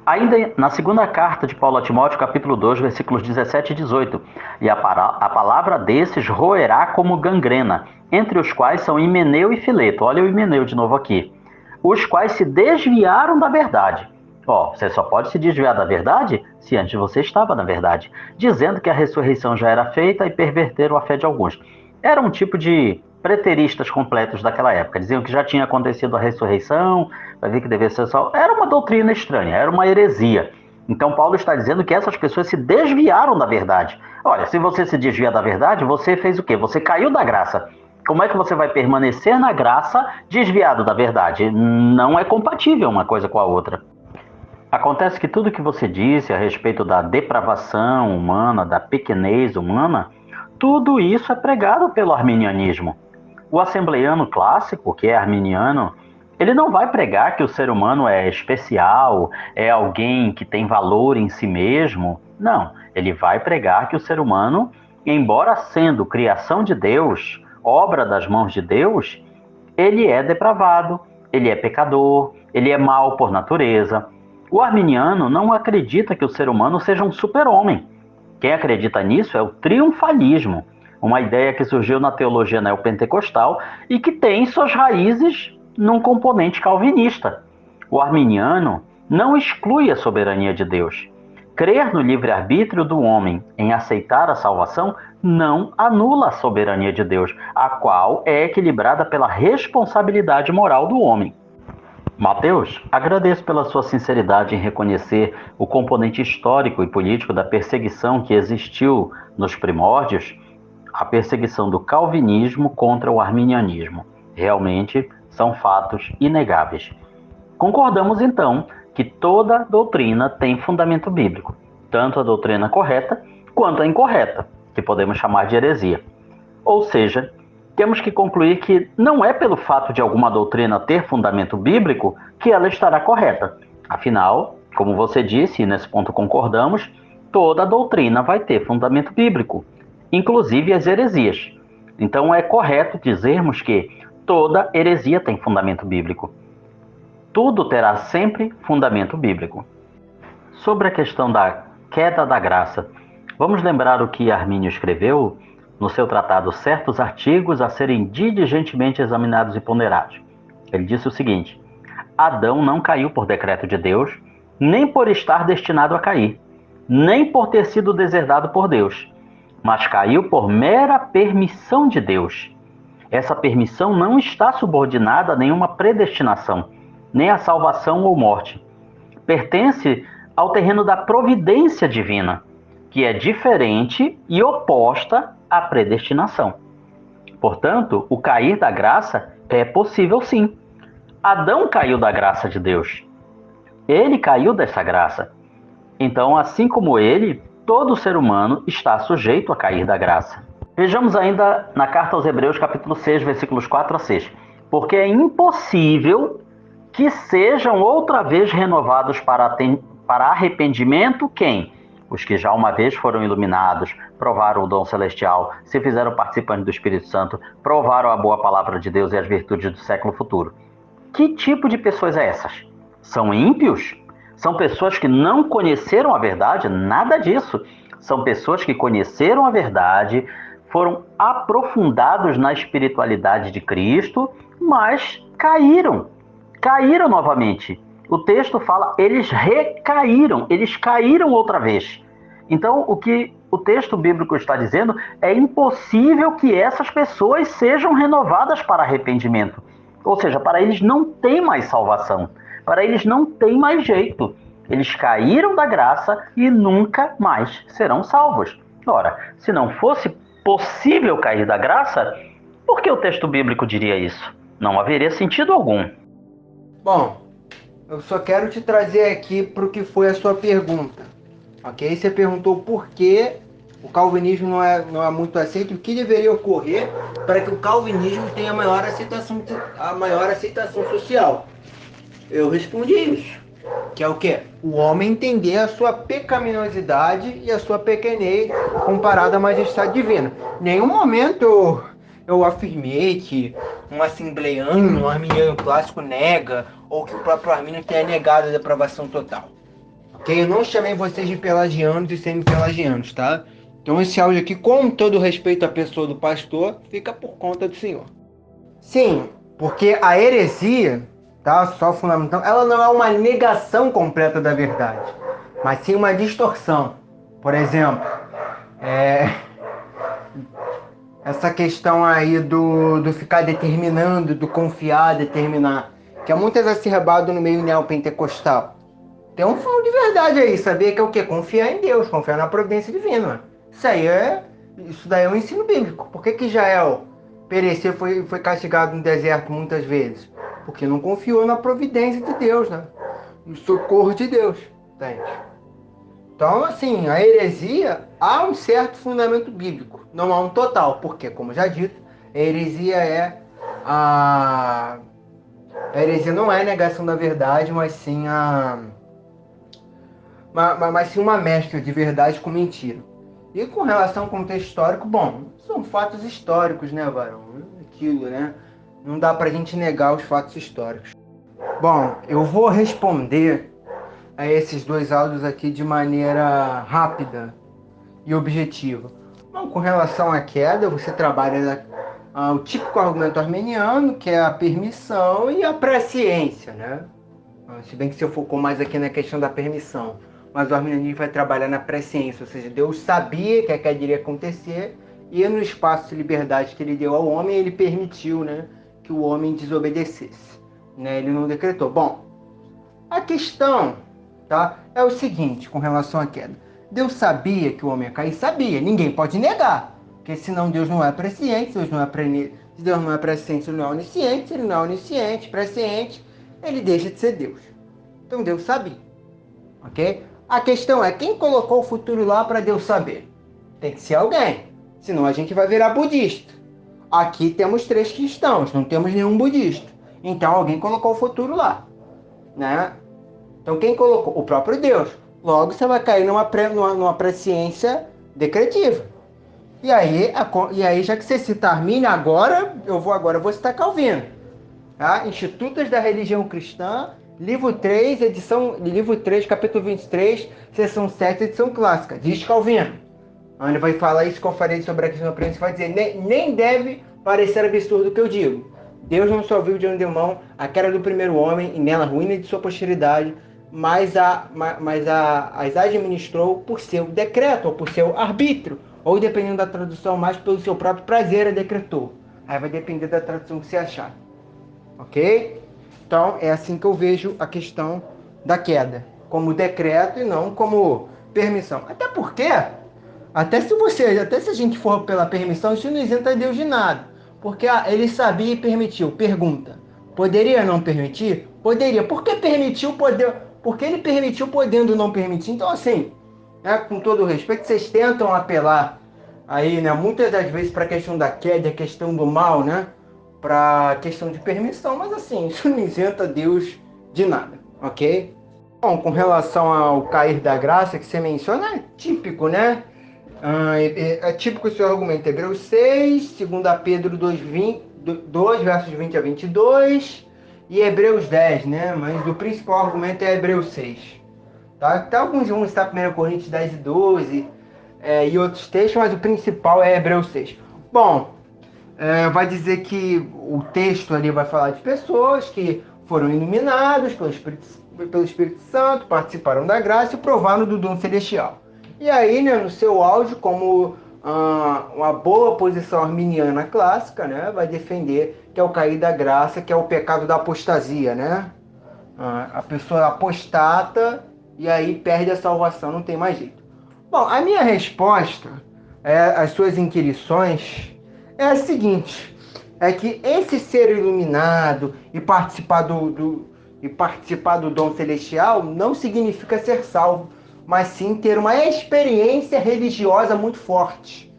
Ainda na segunda carta de Paulo a Timóteo, capítulo 2, versículos 17 e 18. E a palavra desses roerá como gangrena, entre os quais são Himeneu e Fileto. Olha o Himeneu de novo aqui. Os quais se desviaram da verdade. Você só pode se desviar da verdade se antes você estava na verdade, dizendo que a ressurreição já era feita e perverteram a fé de alguns. Era um tipo de preteristas completos daquela época. Diziam que já tinha acontecido a ressurreição, vai ver que deveria ser só. Era uma doutrina estranha, era uma heresia. Então Paulo está dizendo que essas pessoas se desviaram da verdade. Olha, se você se desvia da verdade, você fez o quê? Você caiu da graça. Como é que você vai permanecer na graça desviado da verdade? Não é compatível uma coisa com a outra. Acontece que tudo que você disse a respeito da depravação humana, da pequenez humana, tudo isso é pregado pelo arminianismo. O assembleiano clássico, que é arminiano, ele não vai pregar que o ser humano é especial, é alguém que tem valor em si mesmo. Não, ele vai pregar que o ser humano, embora sendo criação de Deus, obra das mãos de Deus, ele é depravado, ele é pecador, ele é mau por natureza. O arminiano não acredita que o ser humano seja um super-homem. Quem acredita nisso é o triunfalismo, uma ideia que surgiu na teologia neopentecostal e que tem suas raízes num componente calvinista. O arminiano não exclui a soberania de Deus. Crer no livre-arbítrio do homem em aceitar a salvação não anula a soberania de Deus, a qual é equilibrada pela responsabilidade moral do homem. Mateus, agradeço pela sua sinceridade em reconhecer o componente histórico e político da perseguição que existiu nos primórdios, a perseguição do calvinismo contra o arminianismo. Realmente são fatos inegáveis. Concordamos então que toda doutrina tem fundamento bíblico, tanto a doutrina correta quanto a incorreta, que podemos chamar de heresia. Ou seja, temos que concluir que não é pelo fato de alguma doutrina ter fundamento bíblico que ela estará correta. Afinal, como você disse, e nesse ponto concordamos, toda doutrina vai ter fundamento bíblico, inclusive as heresias. Então é correto dizermos que toda heresia tem fundamento bíblico. Tudo terá sempre fundamento bíblico. Sobre a questão da queda da graça, vamos lembrar o que Armínio escreveu no seu tratado Certos Artigos a serem diligentemente examinados e ponderados. Ele disse o seguinte: Adão não caiu por decreto de Deus, nem por estar destinado a cair, nem por ter sido deserdado por Deus, mas caiu por mera permissão de Deus. Essa permissão não está subordinada a nenhuma predestinação, nem a salvação ou morte. Pertence ao terreno da providência divina, que é diferente e oposta à predestinação. Portanto, o cair da graça é possível sim. Adão caiu da graça de Deus. Ele caiu dessa graça. Então, assim como ele, todo ser humano está sujeito a cair da graça. Vejamos ainda na carta aos Hebreus, capítulo 6, versículos 4 a 6. Porque é impossível que sejam outra vez renovados para arrependimento quem? Os que já uma vez foram iluminados, provaram o dom celestial, se fizeram participantes do Espírito Santo, provaram a boa palavra de Deus e as virtudes do século futuro. Que tipo de pessoas é essas? São ímpios? São pessoas que não conheceram a verdade? Nada disso. São pessoas que conheceram a verdade, foram aprofundados na espiritualidade de Cristo, mas caíram novamente. O texto fala, eles recaíram, eles caíram outra vez. Então, o que o texto bíblico está dizendo é impossível que essas pessoas sejam renovadas para arrependimento. Ou seja, para eles não tem mais salvação. Para eles não tem mais jeito. Eles caíram da graça e nunca mais serão salvos. Ora, se não fosse possível cair da graça, por que o texto bíblico diria isso? Não haveria sentido algum. Bom, eu só quero te trazer aqui para o que foi a sua pergunta. Ok? Você perguntou por que o calvinismo não é muito aceito, o que deveria ocorrer para que o calvinismo tenha a maior aceitação social. Eu respondi isso. Que é o quê? O homem entender a sua pecaminosidade e a sua pequenez comparada à majestade divina. Em nenhum momento eu afirmei que um assembleiano, um arminiano clássico nega, ou que o próprio Armínio tenha negado a depravação total. Ok? Eu não chamei vocês de pelagianos e semi-pelagianos, tá? Então esse áudio aqui, com todo respeito à pessoa do pastor, fica por conta do senhor. Sim, porque a heresia, tá? Só fundamental, ela não é uma negação completa da verdade, mas sim uma distorção. Por exemplo, essa questão aí do ficar determinando, do confiar, determinar, que é muito exacerbado no meio neopentecostal. Tem um fundo de verdade aí, saber que é o quê? Confiar em Deus, confiar na providência divina. Isso daí é um ensino bíblico. Por que Israel pereceu, foi castigado no deserto muitas vezes? Porque não confiou na providência de Deus, né? No socorro de Deus, entende? Então, assim, a heresia há um certo fundamento bíblico, não há um total, porque, como já dito, a heresia não é a negação da verdade, mas sim uma mescla de verdade com mentira. E com relação ao contexto histórico, bom, são fatos históricos, né, Varão? Aquilo, né? Não dá pra gente negar os fatos históricos. Bom, eu vou responder a esses dois áudios aqui de maneira rápida e objetiva. Bom, com relação à queda, você trabalha o típico argumento armeniano, que é a permissão e a presciência, né? Se bem que se eu focou mais aqui na questão da permissão, mas o arminianismo vai trabalhar na presciência, ou seja, Deus sabia que a queda iria acontecer e no espaço de liberdade que ele deu ao homem, ele permitiu, né, que o homem desobedecesse, né? Ele não decretou. Bom, a questão, tá, é o seguinte com relação à queda. Deus sabia que o homem ia cair? Sabia, ninguém pode negar, porque senão Deus não é presciente, Deus não é presciente, ele não é onisciente, se ele não é onisciente, presciente, ele deixa de ser Deus. Então Deus sabia, ok? A questão é, quem colocou o futuro lá para Deus saber? Tem que ser alguém, senão a gente vai virar budista. Aqui temos 3 cristãos, não temos nenhum budista. Então alguém colocou o futuro lá, né? Então quem colocou? O próprio Deus. Logo você vai cair numa presciência decretiva. E aí, já que você cita Armínio, agora eu vou citar Calvino. Tá? Institutos da Religião Cristã, livro 3, capítulo 23, seção 7, edição clássica. Diz Calvino. Onde vai falar isso que eu falei sobre a questão da presença, vai dizer, nem deve parecer absurdo o que eu digo. Deus não só viu de antemão a queda do primeiro homem e nela a ruína de sua posteridade, mas as administrou por seu decreto, ou por seu arbítrio, ou dependendo da tradução, mais pelo seu próprio prazer a decretou. Aí vai depender da tradução que você achar. Ok? Então é assim que eu vejo a questão da queda, como decreto e não como permissão. Até porque, até se a gente for pela permissão, isso não isenta Deus de nada. Porque ele sabia e permitiu. Pergunta, poderia não permitir? Poderia. Por que permitiu poder? Porque ele permitiu podendo não permitir. Então assim, né, com todo o respeito, vocês tentam apelar aí, né, muitas das vezes para a questão da queda, a questão do mal, né, para a questão de permissão, mas assim, isso não isenta Deus de nada, ok? Bom, com relação ao cair da graça que você menciona, é típico, né? É típico o seu argumento. Hebreus 6, 2 Pedro 2, versos 20 a 22 e Hebreus 10, né? Mas o principal argumento é Hebreus 6. Tá? Até alguns vão estar 1 Coríntios 10 e 12 e outros textos, mas o principal é Hebreus 6. Bom, vai dizer que o texto ali vai falar de pessoas que foram iluminados pelo Espírito Santo, participaram da graça e provaram do dom celestial. E aí, né, no seu auge, como uma boa posição arminiana clássica, né, vai defender que é o cair da graça, que é o pecado da apostasia, né? A pessoa apostata e aí perde a salvação, não tem mais jeito. Bom, a minha resposta às suas inquirições é a seguinte: é que esse ser iluminado e participar do dom celestial não significa ser salvo, mas sim ter uma experiência religiosa muito forte.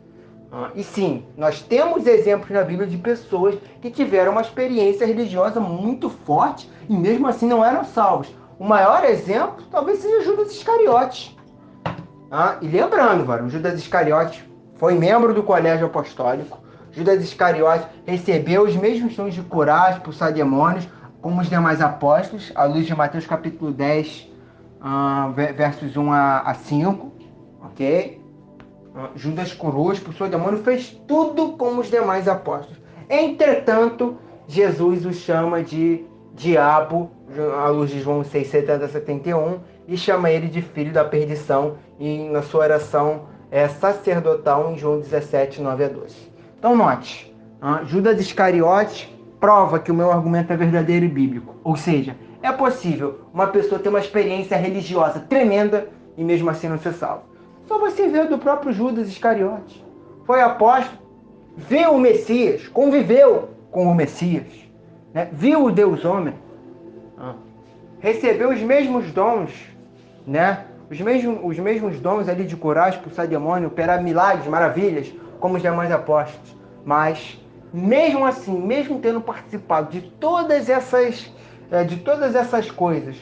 E sim, nós temos exemplos na Bíblia de pessoas que tiveram uma experiência religiosa muito forte e mesmo assim não eram salvos. O maior exemplo talvez seja Judas Iscariotes. E lembrando, o Judas Iscariotes foi membro do colégio apostólico. Judas Iscariotes recebeu os mesmos dons de curar, expulsar demônios, como os demais apóstolos, à luz de Mateus capítulo 10, versos 1 a 5, ok? Judas curou, expulsou o demônio, fez tudo como os demais apóstolos. Entretanto, Jesus o chama de diabo, à luz de João 6, 70 a 71, e chama ele de filho da perdição, e na sua oração sacerdotal em João 17, 9 a 12. Então note, Judas Iscariotes prova que o meu argumento é verdadeiro e bíblico. Ou seja, é possível uma pessoa ter uma experiência religiosa tremenda e mesmo assim não ser salvo. Só você vê do próprio Judas Iscariotes. Foi apóstolo, viu o Messias, conviveu com o Messias, né? Viu o Deus homem, recebeu os mesmos dons, né? Os mesmos dons ali de curar, expulsar demônio, operar milagres, maravilhas, como os demais apóstolos. Mas, mesmo assim, mesmo tendo participado de todas essas coisas,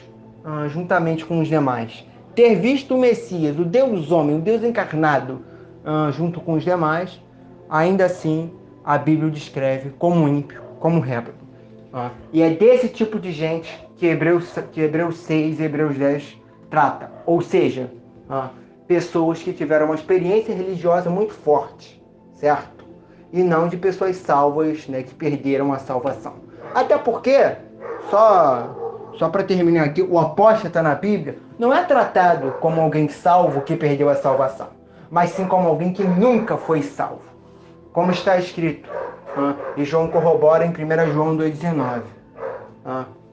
juntamente com os demais, ter visto o Messias, o Deus homem, o Deus encarnado, junto com os demais, ainda assim a Bíblia o descreve como ímpio, como réprobo. E é desse tipo de gente que Hebreus 6 e Hebreus 10 trata. Ou seja, pessoas que tiveram uma experiência religiosa muito forte, certo? E não de pessoas salvas, né, que perderam a salvação. Até porque, só para terminar aqui, o apóstata na Bíblia não é tratado como alguém salvo que perdeu a salvação, mas sim como alguém que nunca foi salvo. Como está escrito, e João corrobora em 1 João 2,19.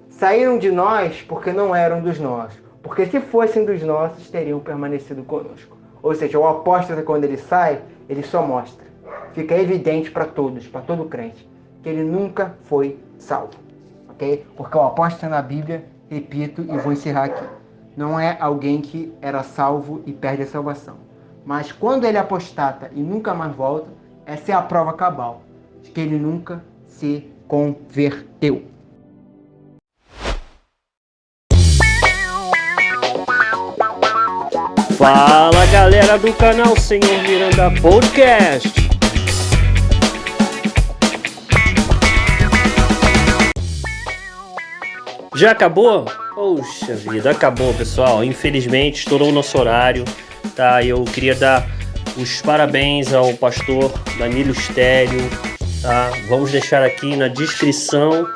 Saíram de nós porque não eram dos nossos, porque se fossem dos nossos, teriam permanecido conosco. Ou seja, o apóstata, quando ele sai, ele só mostra. Fica evidente para todos, para todo crente, que ele nunca foi salvo. Okay? Porque o apóstolo na Bíblia, repito e vou encerrar aqui, não é alguém que era salvo e perde a salvação. Mas quando ele apostata e nunca mais volta, essa é a prova cabal de que ele nunca se converteu. Fala, galera do canal Senhor Miranda Podcast. Já acabou? Poxa vida, acabou, pessoal. Infelizmente, estourou o nosso horário, tá? Eu queria dar os parabéns ao pastor Danilo Estélio, tá? Vamos deixar aqui na descrição,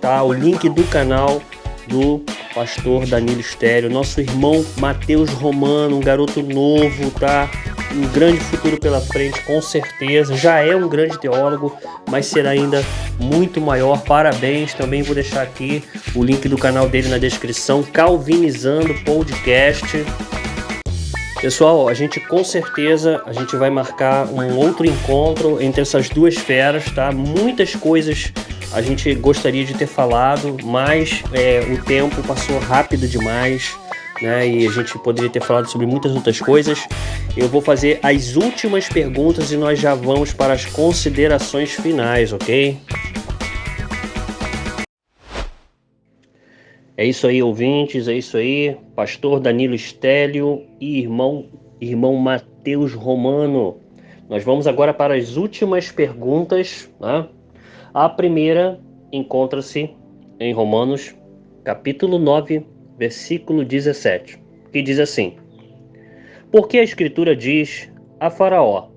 tá? O link do canal do pastor Danilo Estélio, nosso irmão Mateus Romano, um garoto novo, tá? Um grande futuro pela frente, com certeza. Já é um grande teólogo, mas será ainda muito maior. Parabéns. Também vou deixar aqui o link do canal dele na descrição, Calvinizando Podcast. Pessoal, a gente com certeza vai marcar um outro encontro entre essas duas feras, tá? Muitas coisas a gente gostaria de ter falado, mas o tempo passou rápido demais, né? E a gente poderia ter falado sobre muitas outras coisas. Eu vou fazer as últimas perguntas e nós já vamos para as considerações finais, ok? É isso aí, ouvintes, é isso aí. Pastor Danilo Estélio e irmão Mateus Romano. Nós vamos agora para as últimas perguntas, tá? A primeira encontra-se em Romanos, capítulo 9, versículo 17, que diz assim: Porque a Escritura diz a Faraó: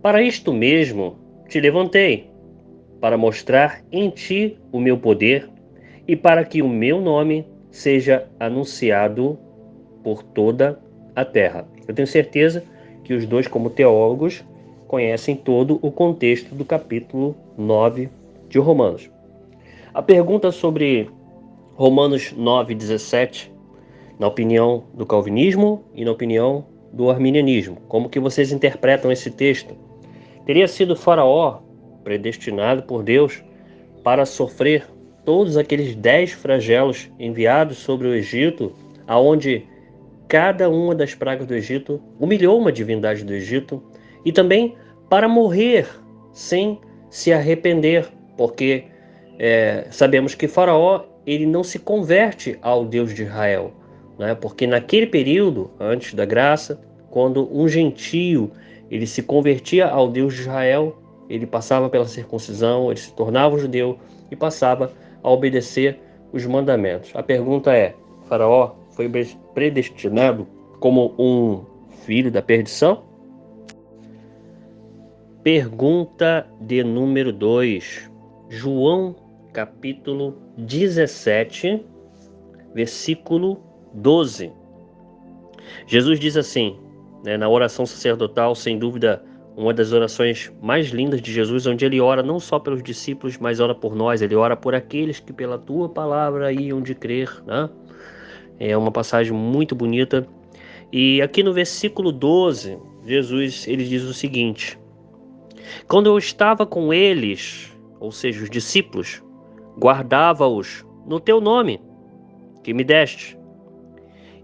Para isto mesmo te levantei, para mostrar em ti o meu poder e para que o meu nome seja anunciado por toda a terra. Eu tenho certeza que os dois, como teólogos, conhecem todo o contexto do capítulo 9 de Romanos. A pergunta sobre Romanos 9:17, na opinião do calvinismo e na opinião do arminianismo, como que vocês interpretam esse texto? Teria sido Faraó predestinado por Deus para sofrer todos aqueles 10 flagelos enviados sobre o Egito, aonde cada uma das pragas do Egito humilhou uma divindade do Egito, e também para morrer sem se arrepender, porque sabemos que Faraó ele não se converte ao Deus de Israel, né? Porque naquele período, antes da graça, quando um gentio ele se convertia ao Deus de Israel, ele passava pela circuncisão, ele se tornava judeu e passava a obedecer os mandamentos. A pergunta é: Faraó foi predestinado como um filho da perdição? Pergunta de número 2. João capítulo 17, versículo 12. Jesus diz assim, né, na oração sacerdotal, sem dúvida, uma das orações mais lindas de Jesus, onde ele ora não só pelos discípulos, mas ora por nós, ele ora por aqueles que pela tua palavra iam de crer, né? É uma passagem muito bonita. E aqui no versículo 12, Jesus ele diz o seguinte: quando eu estava com eles, ou seja, os discípulos, guardava-os no teu nome, que me deste,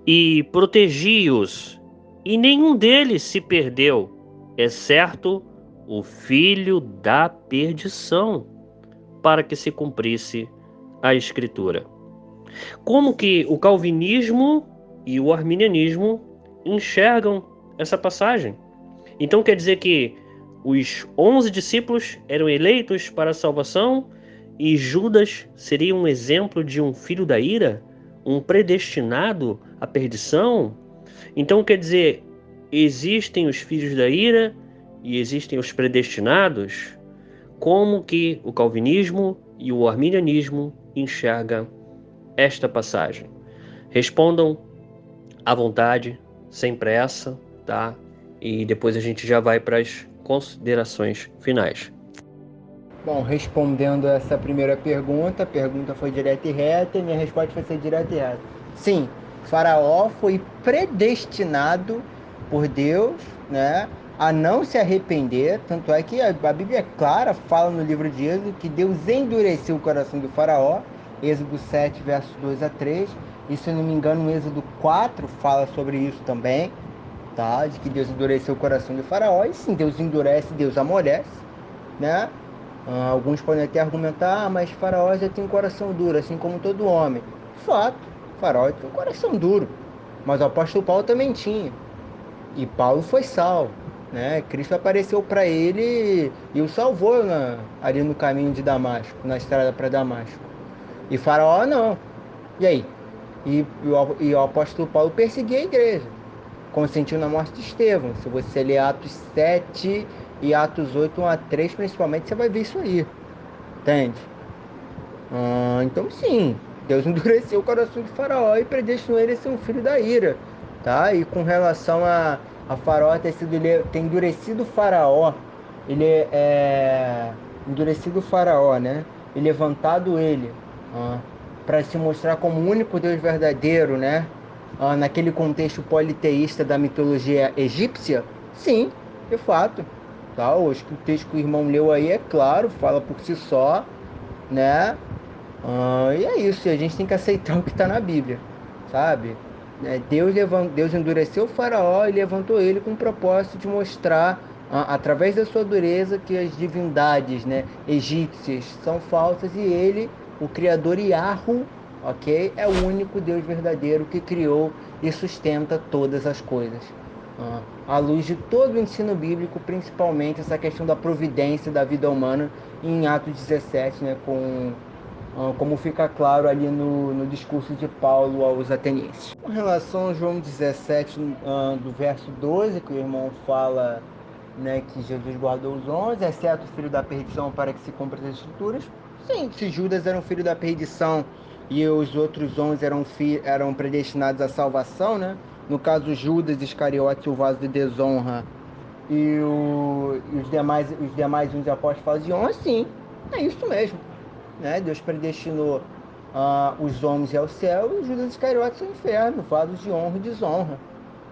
e protegi-os, e nenhum deles se perdeu, exceto o filho da perdição, para que se cumprisse a Escritura. Como que o calvinismo e o arminianismo enxergam essa passagem? Então quer dizer que os 11 discípulos eram eleitos para a salvação e Judas seria um exemplo de um filho da ira, um predestinado à perdição? Então quer dizer, existem os filhos da ira e existem os predestinados? Como que o calvinismo e o arminianismo enxergam esta passagem? Respondam à vontade, sem pressa, tá? E depois a gente já vai para as considerações finais. Bom, respondendo essa primeira pergunta, a pergunta foi direta e reta e minha resposta vai ser direta e reta. Sim, Faraó foi predestinado por Deus, né, a não se arrepender, tanto é que a Bíblia é clara, fala no livro de Êxodo que Deus endureceu o coração do Faraó, Êxodo 7, versos 2 a 3, e se eu não me engano, no Êxodo 4 fala sobre isso também, tá? De que Deus endureceu o coração do Faraó, e sim, Deus endurece, Deus amolece, né? Alguns podem até argumentar, mas Faraó já tem um coração duro, assim como todo homem. Fato, Faraó tem um coração duro, mas o apóstolo Paulo também tinha. E Paulo foi salvo, né? Cristo apareceu para ele e o salvou ali no caminho de Damasco, na estrada para Damasco. E Faraó não. E aí? E o apóstolo Paulo perseguia a igreja, consentiu na morte de Estevão. Se você ler Atos 7 e Atos 8, 1 a 3, principalmente, você vai ver isso aí. Entende? Então sim, Deus endureceu o coração de Faraó e predestinou ele a ser um filho da ira. Tá? E com relação a Faraó ter endurecido Faraó, ele endurecido Faraó, né? E levantado ele para se mostrar como o único Deus verdadeiro, né? Naquele contexto politeísta da mitologia egípcia, sim, de fato. Tá? O texto que o irmão leu aí é claro, fala por si só, né? E é isso, a gente tem que aceitar o que está na Bíblia, sabe? Deus endureceu o Faraó e levantou ele com o propósito de mostrar, através da sua dureza, que as divindades, né, egípcias são falsas e ele, o Criador Yahu, ok? É o único Deus verdadeiro que criou e sustenta todas as coisas. À luz de todo o ensino bíblico, principalmente essa questão da providência da vida humana em Atos 17, né, como fica claro ali no discurso de Paulo aos atenienses. Com relação a João 17, do verso 12, que o irmão fala, né, que Jesus guardou os 11, exceto o filho da perdição para que se cumpram as escrituras. Sim, se Judas era um filho da perdição e os outros 11 eram predestinados à salvação, né? No caso, Judas Iscariote, o vaso de desonra, e os demais 11 apóstolos falam de honra, sim, é isso mesmo, né? Deus predestinou os homens ao céu e Judas Iscariote ao inferno, vasos de honra e desonra.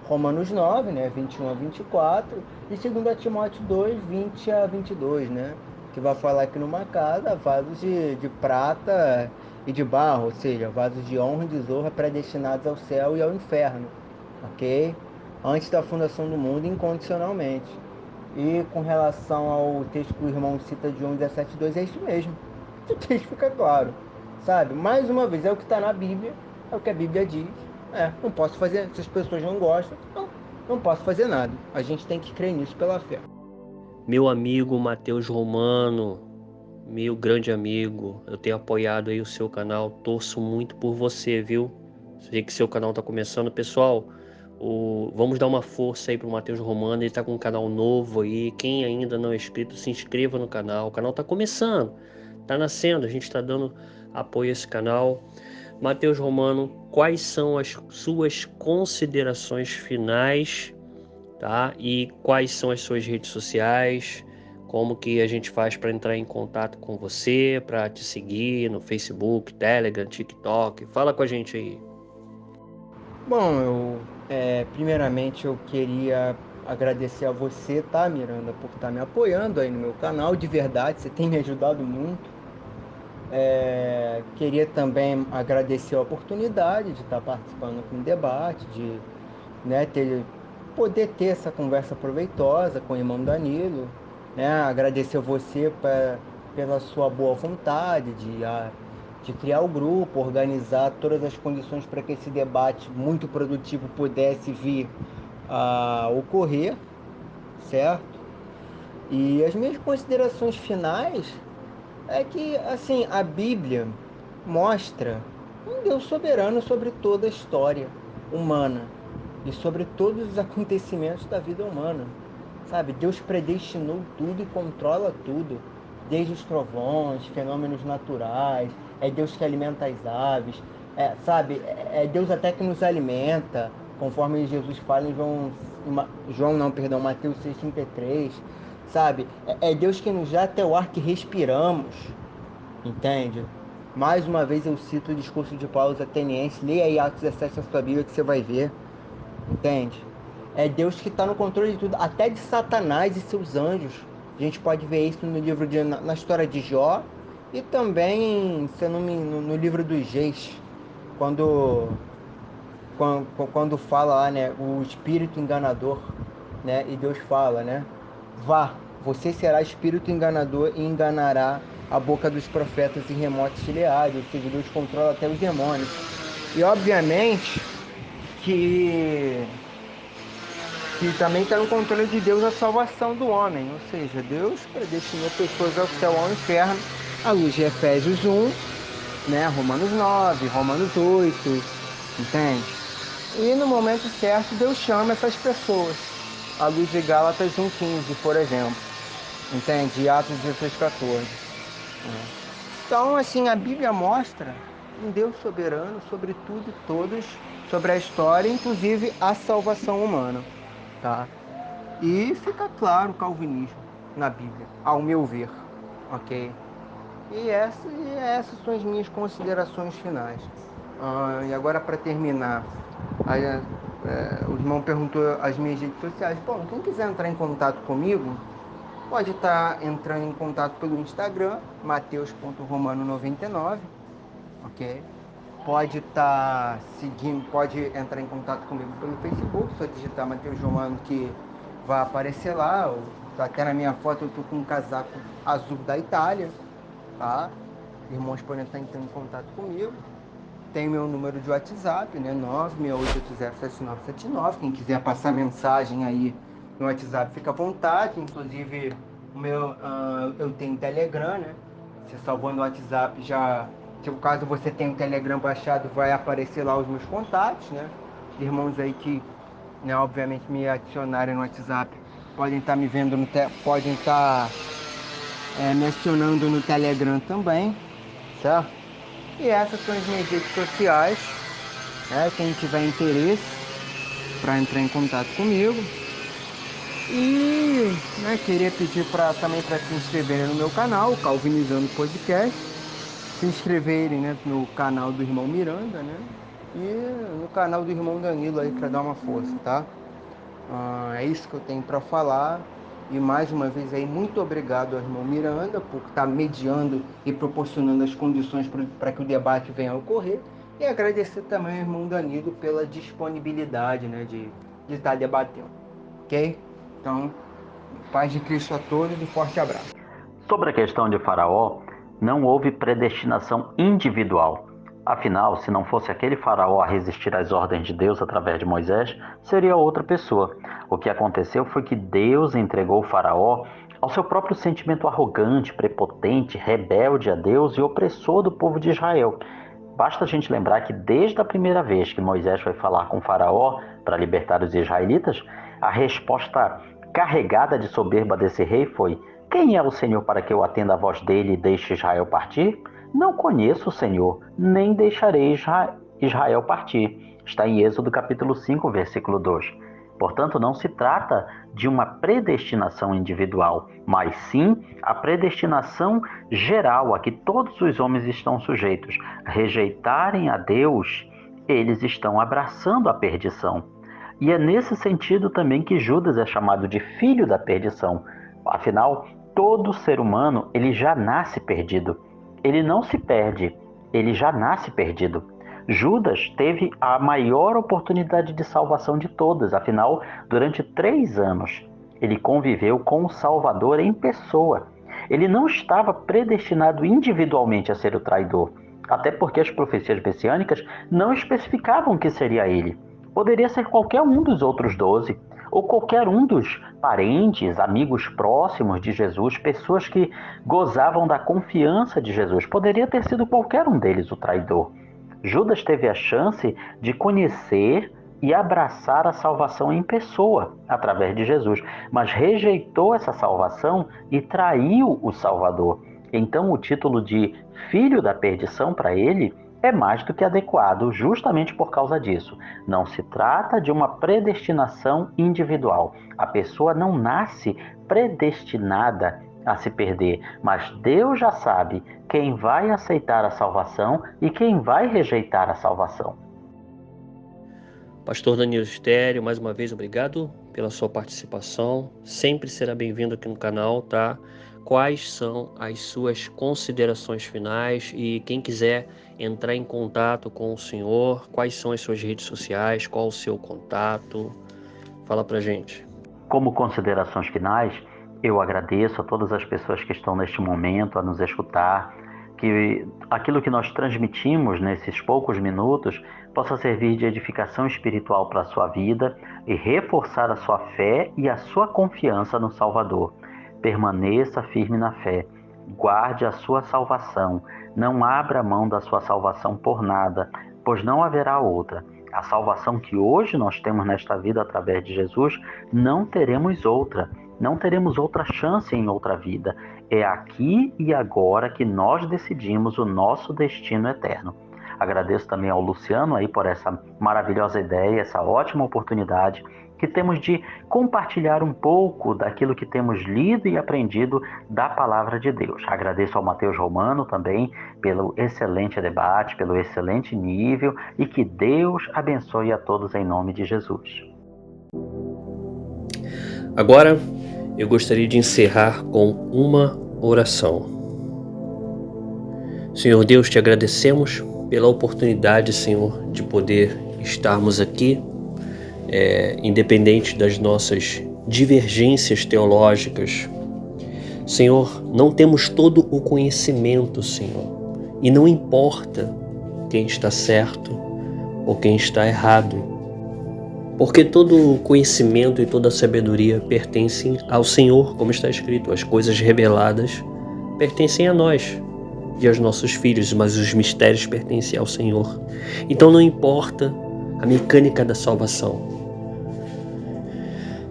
Romanos 9, né, 21 a 24, e 2 Timóteo 2, 20 a 22, né, que vai falar que numa casa vasos de prata e de barro, ou seja, vasos de honra e desonra predestinados ao céu e ao inferno, ok? Antes da fundação do mundo, incondicionalmente. E com relação ao texto que o irmão cita de João 17:2, é isso mesmo. O texto fica claro, sabe? Mais uma vez, é o que está na Bíblia, é o que a Bíblia diz. Não posso fazer, se as pessoas não gostam, não posso fazer nada. A gente tem que crer nisso pela fé. Meu amigo Matheus Romano, meu grande amigo, eu tenho apoiado aí o seu canal, torço muito por você, viu? Sei que seu canal tá começando, pessoal. Vamos dar uma força aí pro Matheus Romano, ele tá com um canal novo aí. Quem ainda não é inscrito, se inscreva no canal. O canal tá começando, tá nascendo, a gente tá dando apoio a esse canal. Matheus Romano, quais são as suas considerações finais, tá? E quais são as suas redes sociais? Como que a gente faz para entrar em contato com você, para te seguir no Facebook, Telegram, TikTok? Fala com a gente aí. Bom, primeiramente eu queria agradecer a você, tá, Miranda, por estar me apoiando aí no meu canal. De verdade, você tem me ajudado muito. Queria também agradecer a oportunidade de estar participando aqui no debate, de, né, poder ter essa conversa proveitosa com o irmão Danilo, né? Agradecer a você pela sua boa vontade de criar o grupo, organizar todas as condições para que esse debate muito produtivo pudesse vir a ocorrer, certo? E as minhas considerações finais é que, assim, a Bíblia mostra um Deus soberano sobre toda a história humana e sobre todos os acontecimentos da vida humana. Sabe, Deus predestinou tudo e controla tudo, desde os trovões, fenômenos naturais, é Deus que alimenta as aves, sabe, é Deus até que nos alimenta, conforme Jesus fala em Mateus 6,33, sabe, é Deus que nos dá até o ar que respiramos, entende? Mais uma vez eu cito o discurso de Paulo aos Atenienses, leia aí Atos 17 na sua Bíblia que você vai ver, entende? É Deus que está no controle de tudo, até de Satanás e seus anjos. A gente pode ver isso no livro na história de Jó e também, se eu não me, no livro dos Reis, quando, quando fala lá, né, o espírito enganador, né, e Deus fala, né, vá, você será espírito enganador e enganará a boca dos profetas em remotos Gileade, ou seja, Deus controla até os demônios. E obviamente que também está no controle de Deus a salvação do homem, ou seja, Deus predestinou pessoas ao céu ou ao inferno, à luz de Efésios 1, né, Romanos 9, Romanos 8, entende? E no momento certo Deus chama essas pessoas, à luz de Gálatas 1,15, por exemplo, entende? E Atos 16,14. Então, assim, a Bíblia mostra um Deus soberano sobre tudo e todos, sobre a história, inclusive a salvação humana, tá? E fica claro o calvinismo na Bíblia, ao meu ver, ok? E essas são as minhas considerações finais. E agora, para terminar, o irmão perguntou as minhas redes sociais. Bom, quem quiser entrar em contato comigo, pode estar entrando em contato pelo Instagram, mateus.romano99, ok? Pode estar seguindo, pode entrar em contato comigo pelo Facebook, só digitar Matheus Romano que vai aparecer lá. Até na minha foto eu tô com um casaco azul da Itália, tá? Irmãos podem estar entrando em contato comigo. Tem meu número de WhatsApp, né? 968807979. Quem quiser passar mensagem aí no WhatsApp, fica à vontade. Inclusive, eu tenho Telegram, né? Você salvou no WhatsApp já. Se caso você tenha o Telegram baixado, vai aparecer lá os meus contatos, né? Irmãos aí que, né, obviamente me adicionarem no WhatsApp podem estar me vendo podem estar me acionando no Telegram também, certo? E essas são as minhas redes sociais, né? Quem tiver interesse para entrar em contato comigo. E queria pedir também para se inscreverem no meu canal, Calvinizando Podcast, se inscreverem, né, no canal do irmão Miranda, né, e no canal do irmão Danilo aí para dar uma força, tá? É isso que eu tenho para falar. E mais uma vez aí, muito obrigado ao irmão Miranda por estar mediando e proporcionando as condições para que o debate venha a ocorrer. E agradecer também ao irmão Danilo pela disponibilidade, né, de estar debatendo. Ok? Então, paz de Cristo a todos e forte abraço. Sobre a questão de Faraó, não houve predestinação individual. Afinal, se não fosse aquele faraó a resistir às ordens de Deus através de Moisés, seria outra pessoa. O que aconteceu foi que Deus entregou o faraó ao seu próprio sentimento arrogante, prepotente, rebelde a Deus e opressor do povo de Israel. Basta a gente lembrar que desde a primeira vez que Moisés foi falar com o faraó para libertar os israelitas, a resposta carregada de soberba desse rei foi: quem é o Senhor para que eu atenda a voz dele e deixe Israel partir? Não conheço o Senhor, nem deixarei Israel partir. Está em Êxodo capítulo 5, versículo 2. Portanto, não se trata de uma predestinação individual, mas sim a predestinação geral a que todos os homens estão sujeitos. Rejeitarem a Deus, eles estão abraçando a perdição. E é nesse sentido também que Judas é chamado de filho da perdição. Afinal, todo ser humano, ele já nasce perdido. Ele não se perde, ele já nasce perdido. Judas teve a maior oportunidade de salvação de todas. Afinal, durante 3 anos, ele conviveu com o Salvador em pessoa. Ele não estava predestinado individualmente a ser o traidor, até porque as profecias messiânicas não especificavam que seria ele. Poderia ser qualquer um dos outros 12, ou qualquer um dos parentes, amigos próximos de Jesus, pessoas que gozavam da confiança de Jesus. Poderia ter sido qualquer um deles o traidor. Judas teve a chance de conhecer e abraçar a salvação em pessoa, através de Jesus, mas rejeitou essa salvação e traiu o Salvador. Então o título de filho da perdição para ele é mais do que adequado, justamente por causa disso. Não se trata de uma predestinação individual. A pessoa não nasce predestinada a se perder, mas Deus já sabe quem vai aceitar a salvação e quem vai rejeitar a salvação. Pastor Danilo Listério, mais uma vez, obrigado pela sua participação. Sempre será bem-vindo aqui no canal, tá? Quais são as suas considerações finais? E quem quiser entrar em contato com o senhor, quais são as suas redes sociais? Qual o seu contato? Fala pra gente. Como considerações finais, eu agradeço a todas as pessoas que estão neste momento a nos escutar, que aquilo que nós transmitimos nesses poucos minutos possa servir de edificação espiritual para a sua vida e reforçar a sua fé e a sua confiança no Salvador. Permaneça firme na fé, guarde a sua salvação, não abra mão da sua salvação por nada, pois não haverá outra. A salvação que hoje nós temos nesta vida através de Jesus, não teremos outra. Não teremos outra chance em outra vida. É aqui e agora que nós decidimos o nosso destino eterno. Agradeço também ao Luciano aí por essa maravilhosa ideia, essa ótima oportunidade que temos de compartilhar um pouco daquilo que temos lido e aprendido da Palavra de Deus. Agradeço ao Mateus Romano também pelo excelente debate, pelo excelente nível e que Deus abençoe a todos em nome de Jesus. Agora, eu gostaria de encerrar com uma oração. Senhor Deus, te agradecemos pela oportunidade, Senhor, de poder estarmos aqui, independente das nossas divergências teológicas. Senhor, não temos todo o conhecimento, Senhor, e não importa quem está certo ou quem está errado, porque todo o conhecimento e toda a sabedoria pertencem ao Senhor, como está escrito. As coisas reveladas pertencem a nós e aos nossos filhos, mas os mistérios pertencem ao Senhor. Então não importa a mecânica da salvação,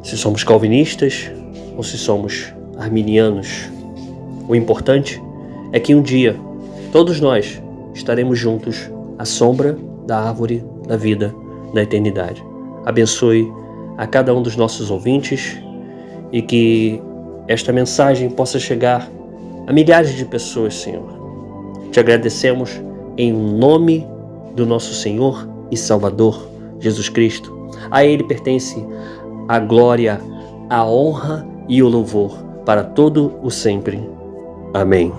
se somos calvinistas ou se somos arminianos. O importante é que um dia todos nós estaremos juntos à sombra da árvore da vida na eternidade. Abençoe a cada um dos nossos ouvintes e que esta mensagem possa chegar a milhares de pessoas, Senhor. Te agradecemos em nome do nosso Senhor e Salvador, Jesus Cristo. A Ele pertence a glória, a honra e o louvor para todo o sempre. Amém.